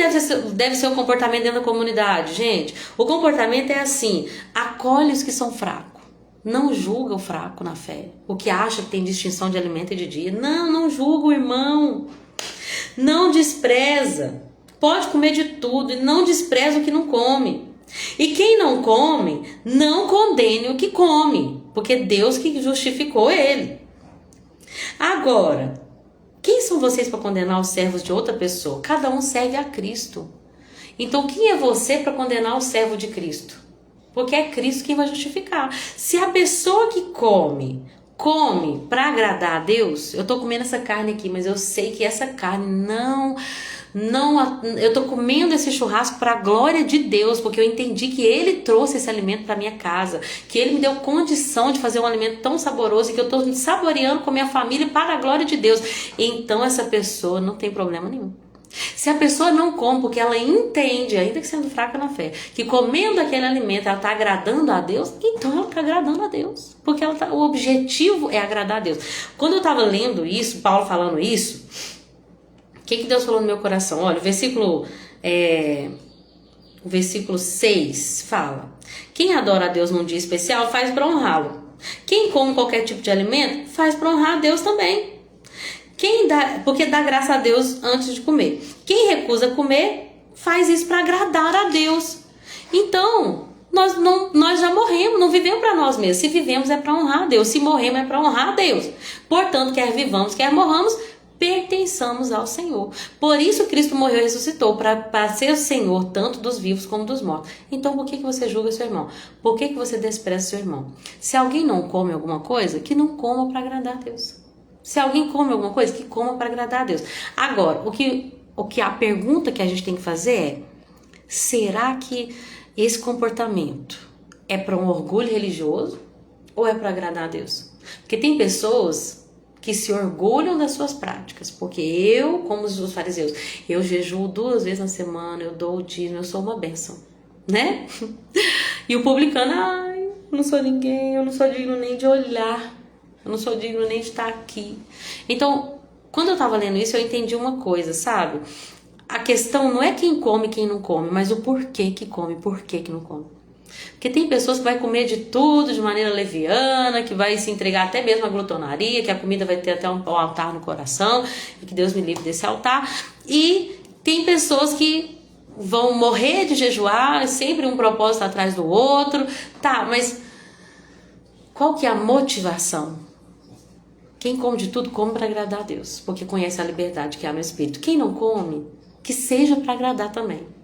deve ser o comportamento dentro da comunidade, gente? O comportamento é assim: acolhe os que são fracos. Não julga o fraco na fé. O que acha que tem distinção de alimento e de dia. Não julga o irmão. Não despreza. Pode comer de tudo e não despreza o que não come. E quem não come, não condene o que come, porque Deus que justificou ele. Agora, quem são vocês para condenar os servos de outra pessoa? Cada um serve a Cristo. Então, quem é você para condenar o servo de Cristo? Porque é Cristo quem vai justificar. Se a pessoa que come para agradar a Deus, eu tô comendo essa carne aqui, mas eu sei que essa carne eu tô comendo esse churrasco para a glória de Deus, porque eu entendi que Ele trouxe esse alimento para minha casa, que Ele me deu condição de fazer um alimento tão saboroso e que eu tô saboreando com a minha família para a glória de Deus. Então essa pessoa não tem problema nenhum. Se a pessoa não come porque ela entende, ainda que sendo fraca na fé, que comendo aquele alimento ela está agradando a Deus, então ela está agradando a Deus, porque o objetivo é agradar a Deus. Quando eu estava lendo isso, Paulo falando isso, o que Deus falou no meu coração? Olha, o versículo 6 fala: quem adora a Deus num dia especial faz para honrá-lo. Quem come qualquer tipo de alimento faz para honrar a Deus também. Porque dá graça a Deus antes de comer. Quem recusa comer faz isso para agradar a Deus. Então, nós já morremos, não vivemos para nós mesmos. Se vivemos é para honrar a Deus, se morremos é para honrar a Deus. Portanto, quer vivamos, quer morramos, pertençamos ao Senhor. Por isso Cristo morreu e ressuscitou, para ser o Senhor tanto dos vivos como dos mortos. Então por que você julga seu irmão? Por que você despreza seu irmão? Se alguém não come alguma coisa, que não coma para agradar a Deus. Se alguém come alguma coisa, que coma para agradar a Deus. Agora, a pergunta que a gente tem que fazer é: será que esse comportamento é para um orgulho religioso ou é para agradar a Deus? Porque tem pessoas que se orgulham das suas práticas, porque eu, como os fariseus, eu jejuo 2 vezes na semana, eu dou o dízimo, eu sou uma bênção, né? E o publicano, ai, eu não sou ninguém, eu não sou digno nem de olhar, eu não sou digno nem de estar aqui. Então, quando eu tava lendo isso, eu entendi uma coisa, sabe? A questão não é quem come e quem não come, mas o porquê que come e porquê que não come. Porque tem pessoas que vai comer de tudo de maneira leviana, que vai se entregar até mesmo à glutonaria, que a comida vai ter até um altar no coração, e que Deus me livre desse altar. E tem pessoas que vão morrer de jejuar, sempre um propósito atrás do outro. Tá, mas qual que é a motivação? Quem come de tudo, come para agradar a Deus, porque conhece a liberdade que há no Espírito. Quem não come, que seja para agradar também.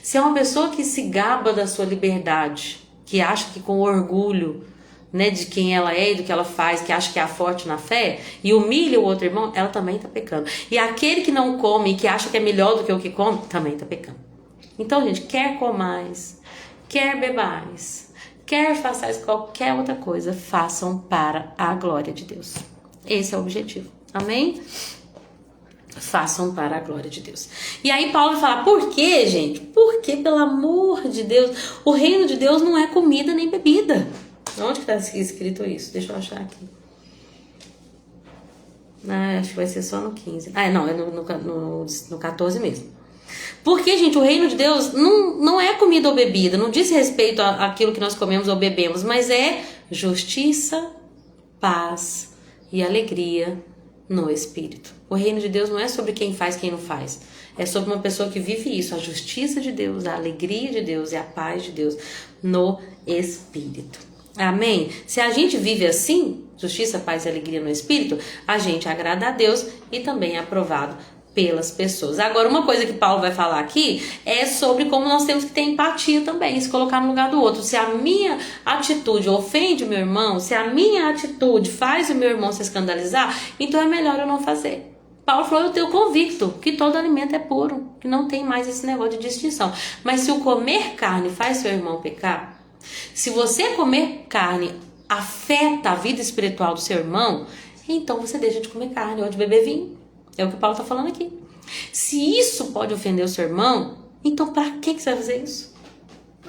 Se é uma pessoa que se gaba da sua liberdade, que acha que com orgulho, né, de quem ela é e do que ela faz, que acha que é a forte na fé, e humilha o outro irmão, ela também está pecando. E aquele que não come e que acha que é melhor do que o que come, também está pecando. Então, gente, quer comais, quer bebais, quer façais qualquer outra coisa, façam para a glória de Deus. Esse é o objetivo. Amém? Façam para a glória de Deus. E aí Paulo vai falar, por quê, gente? Porque, pelo amor de Deus, o reino de Deus não é comida nem bebida. Onde que está escrito isso? Deixa eu achar aqui. Acho que vai ser só no 15. Não, é no 14 mesmo. Porque, gente, o reino de Deus não é comida ou bebida, não diz respeito àquilo que nós comemos ou bebemos, mas é justiça, paz e alegria no Espírito. O reino de Deus não é sobre quem faz, quem não faz. É sobre uma pessoa que vive isso, a justiça de Deus, a alegria de Deus e a paz de Deus no Espírito. Amém? Se a gente vive assim, justiça, paz e alegria no Espírito, a gente agrada a Deus e também é aprovado pelas pessoas. Agora, uma coisa que Paulo vai falar aqui é sobre como nós temos que ter empatia também, se colocar no lugar do outro. Se a minha atitude ofende o meu irmão, se a minha atitude faz o meu irmão se escandalizar, então é melhor eu não fazer. Paulo falou, eu tenho convicto que todo alimento é puro, que não tem mais esse negócio de distinção. Mas se o comer carne faz seu irmão pecar, se você comer carne afeta a vida espiritual do seu irmão, então você deixa de comer carne ou de beber vinho. É o que Paulo está falando aqui. Se isso pode ofender o seu irmão, então para que você vai fazer isso?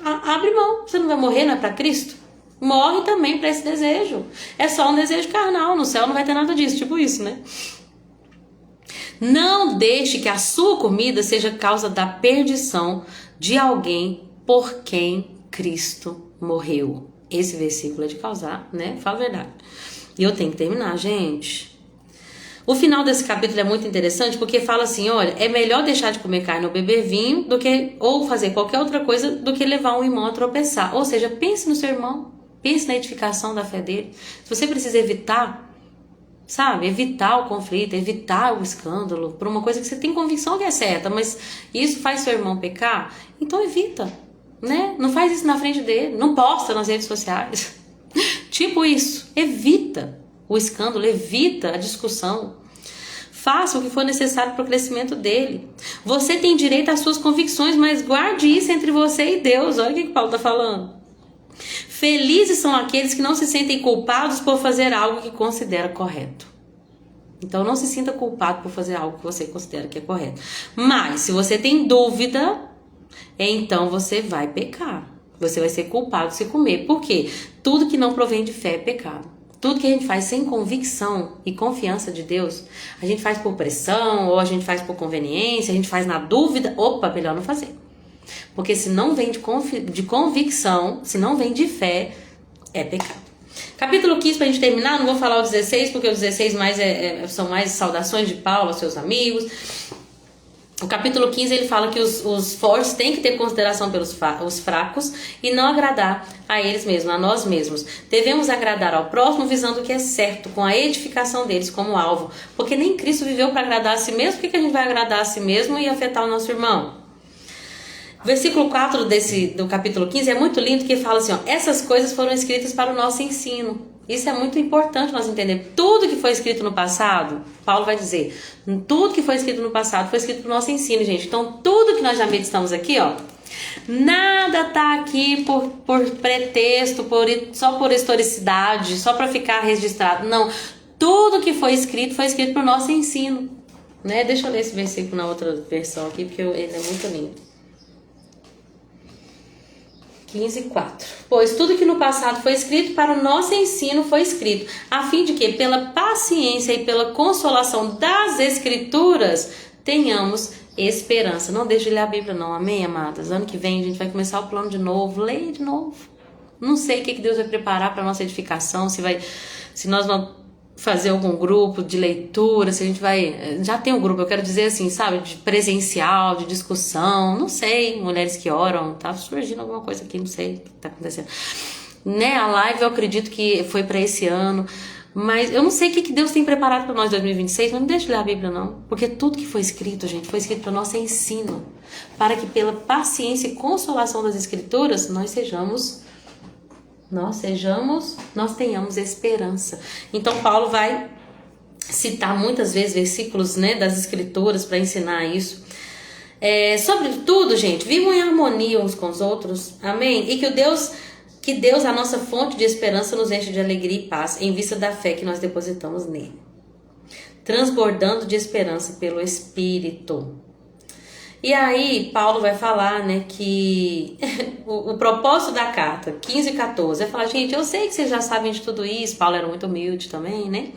Abre mão. Você não vai morrer, não é para Cristo? Morre também para esse desejo. É só um desejo carnal. No céu não vai ter nada disso. Tipo isso, né? Não deixe que a sua comida seja causa da perdição de alguém por quem Cristo morreu. Esse versículo é de causar, né? Fala a verdade. E eu tenho que terminar, gente. O final desse capítulo é muito interessante porque fala assim, olha, é melhor deixar de comer carne ou beber vinho ou fazer qualquer outra coisa do que levar um irmão a tropeçar. Ou seja, pense no seu irmão, pense na edificação da fé dele. Se você precisa evitar, sabe, evitar o conflito, evitar o escândalo por uma coisa que você tem convicção que é certa, mas isso faz seu irmão pecar, então evita, né? Não faz isso na frente dele, não posta nas redes sociais. Tipo isso, evita o escândalo, evita a discussão. Faça o que for necessário para o crescimento dele. Você tem direito às suas convicções, mas guarde isso entre você e Deus. Olha o que Paulo está falando. Felizes são aqueles que não se sentem culpados por fazer algo que considera correto. Então não se sinta culpado por fazer algo que você considera que é correto. Mas se você tem dúvida, então você vai pecar. Você vai ser culpado se comer. Por quê? Tudo que não provém de fé é pecado. Tudo que a gente faz sem convicção e confiança de Deus, a gente faz por pressão, ou a gente faz por conveniência, a gente faz na dúvida, melhor não fazer. Porque se não vem de convicção, se não vem de fé, é pecado. Capítulo 15, para a gente terminar, não vou falar o 16, porque o 16 são mais saudações de Paulo aos seus amigos. O capítulo 15 ele fala que os fortes têm que ter consideração pelos os fracos e não agradar a eles mesmos, a nós mesmos. Devemos agradar ao próximo visando o que é certo, com a edificação deles como alvo. Porque nem Cristo viveu para agradar a si mesmo, por que a gente vai agradar a si mesmo e afetar o nosso irmão? O versículo 4 do capítulo 15 é muito lindo, que fala assim, essas coisas foram escritas para o nosso ensino. Isso é muito importante nós entendermos. Tudo que foi escrito no passado, Paulo vai dizer, tudo que foi escrito no passado foi escrito para o nosso ensino, gente. Então, tudo que nós já meditamos aqui, Nada tá aqui por pretexto, só por historicidade, só para ficar registrado. Não, tudo que foi escrito para o nosso ensino, né? Deixa eu ler esse versículo na outra versão aqui, porque ele é muito lindo. 15:4. Pois tudo que no passado foi escrito para o nosso ensino foi escrito, a fim de que, pela paciência e pela consolação das Escrituras, tenhamos esperança. Não deixe de ler a Bíblia não, amém, amadas? Ano que vem a gente vai começar o plano de novo, leia de novo. Não sei o que Deus vai preparar para nossa edificação, se nós vamos fazer algum grupo de leitura, se a gente vai... Já tem um grupo, eu quero dizer assim, sabe? De presencial, de discussão, não sei, mulheres que oram, tá surgindo alguma coisa aqui, não sei o que tá acontecendo. Né, a live eu acredito que foi para esse ano, mas eu não sei o que Deus tem preparado para nós em 2026, mas não deixa de ler a Bíblia não, porque tudo que foi escrito, gente, foi escrito para o nosso ensino, para que pela paciência e consolação das Escrituras nós tenhamos esperança. Então Paulo vai citar muitas vezes versículos, né, das Escrituras para ensinar isso. Sobretudo, gente, vivam em harmonia uns com os outros, amém? E que Deus, a nossa fonte de esperança, nos enche de alegria e paz em vista da fé que nós depositamos nele, transbordando de esperança pelo Espírito. E aí Paulo vai falar, né, que o propósito da carta 15:14 é falar, gente, eu sei que vocês já sabem de tudo isso. Paulo era muito humilde também, né?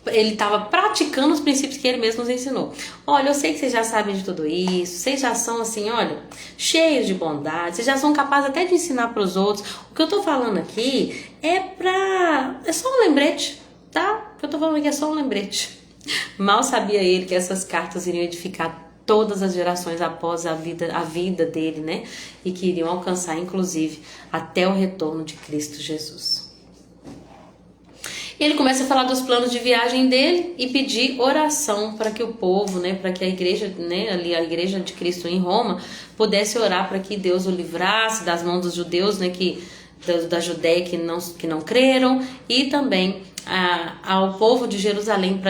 Ele estava praticando os princípios que ele mesmo nos ensinou. Olha, eu sei que vocês já sabem de tudo isso, vocês já são assim, olha, cheios de bondade, vocês já são capazes até de ensinar para os outros. O que eu tô falando aqui é só um lembrete, tá? O que eu tô falando aqui é só um lembrete. Mal sabia ele que essas cartas iriam edificar todas as gerações após a vida dele, né? E que iriam alcançar, inclusive, até o retorno de Cristo Jesus. E ele começa a falar dos planos de viagem dele e pedir oração para que o povo, né, para que a igreja, né, ali a igreja de Cristo em Roma, pudesse orar para que Deus o livrasse das mãos dos judeus, né, da Judéia que não creram, e também ao povo de Jerusalém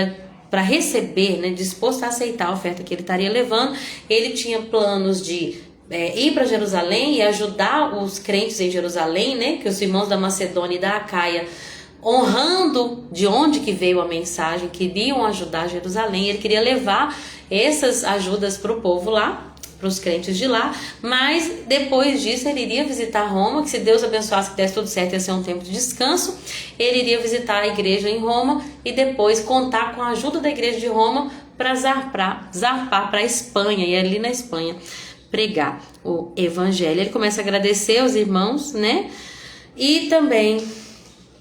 para receber, né, disposto a aceitar a oferta que ele estaria levando. Ele tinha planos de ir para Jerusalém e ajudar os crentes em Jerusalém, né, que os irmãos da Macedônia e da Acaia, honrando de onde que veio a mensagem, queriam ajudar Jerusalém. Ele queria levar essas ajudas para o povo lá, para os crentes de lá, mas depois disso ele iria visitar Roma, que se Deus abençoasse, que desse tudo certo, ia ser um tempo de descanso. Ele iria visitar a igreja em Roma e depois contar com a ajuda da igreja de Roma para zarpar para a Espanha, e ali na Espanha pregar o evangelho. Ele começa a agradecer aos irmãos, né? E também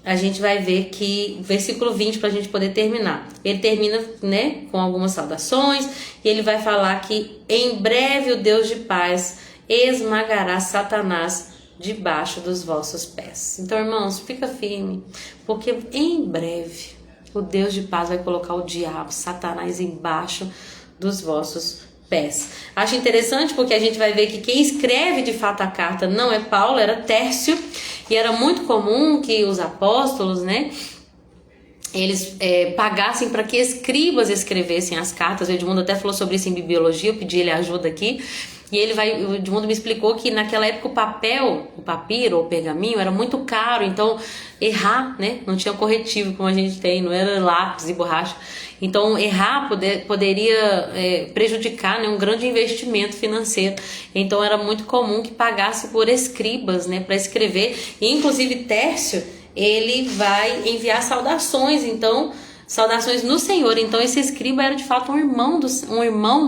a gente vai ver que, versículo 20, para a gente poder terminar, ele termina, né, com algumas saudações, e ele vai falar que em breve o Deus de paz esmagará Satanás debaixo dos vossos pés. Então, irmãos, fica firme, porque em breve o Deus de paz vai colocar o diabo, Satanás, embaixo dos vossos pés. Acho interessante porque a gente vai ver que quem escreve de fato a carta não é Paulo, era Tércio, e era muito comum que os apóstolos, né, eles pagassem para que escribas escrevessem as cartas. O Edmundo até falou sobre isso em bibliologia, eu pedi ele ajuda aqui, e o Edmundo me explicou que naquela época o papiro ou pergaminho era muito caro, então errar, né, não tinha corretivo como a gente tem, não era lápis e borracha. Então errar poderia prejudicar, né, um grande investimento financeiro. Então era muito comum que pagasse por escribas, né, para escrever. E inclusive Tércio, ele vai enviar saudações, então saudações no Senhor. Então esse escriba era de fato um irmão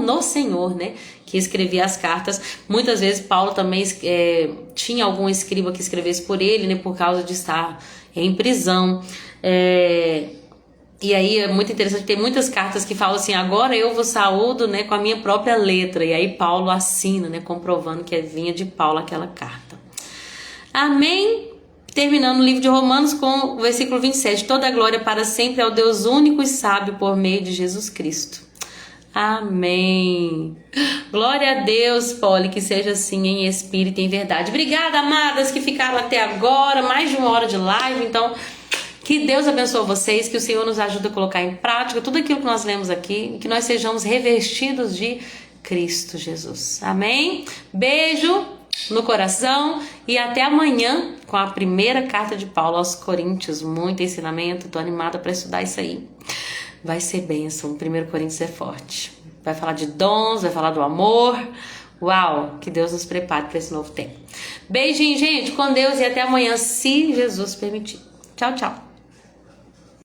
no Senhor, né, que escrevia as cartas. Muitas vezes Paulo também tinha algum escriba que escrevesse por ele, né, por causa de estar em prisão. E aí é muito interessante, tem muitas cartas que falam assim, agora eu vos saúdo, né, com a minha própria letra. E aí Paulo assina, né, comprovando que vinha de Paulo aquela carta. Amém? Terminando o livro de Romanos com o versículo 27. Toda a glória para sempre ao Deus único e sábio por meio de Jesus Cristo. Amém. Glória a Deus, Poli, que seja assim em espírito e em verdade. Obrigada, amadas, que ficaram até agora, mais de 1 hora de live. Então, que Deus abençoe vocês, que o Senhor nos ajude a colocar em prática tudo aquilo que nós lemos aqui, e que nós sejamos revestidos de Cristo Jesus. Amém? Beijo no coração e até amanhã com a primeira carta de Paulo aos Coríntios. Muito ensinamento, tô animada para estudar isso aí. Vai ser bênção. 1 Coríntios é forte. Vai falar de dons, vai falar do amor. Uau, que Deus nos prepare para esse novo tempo. Beijinho, gente, com Deus e até amanhã, se Jesus permitir. Tchau, tchau.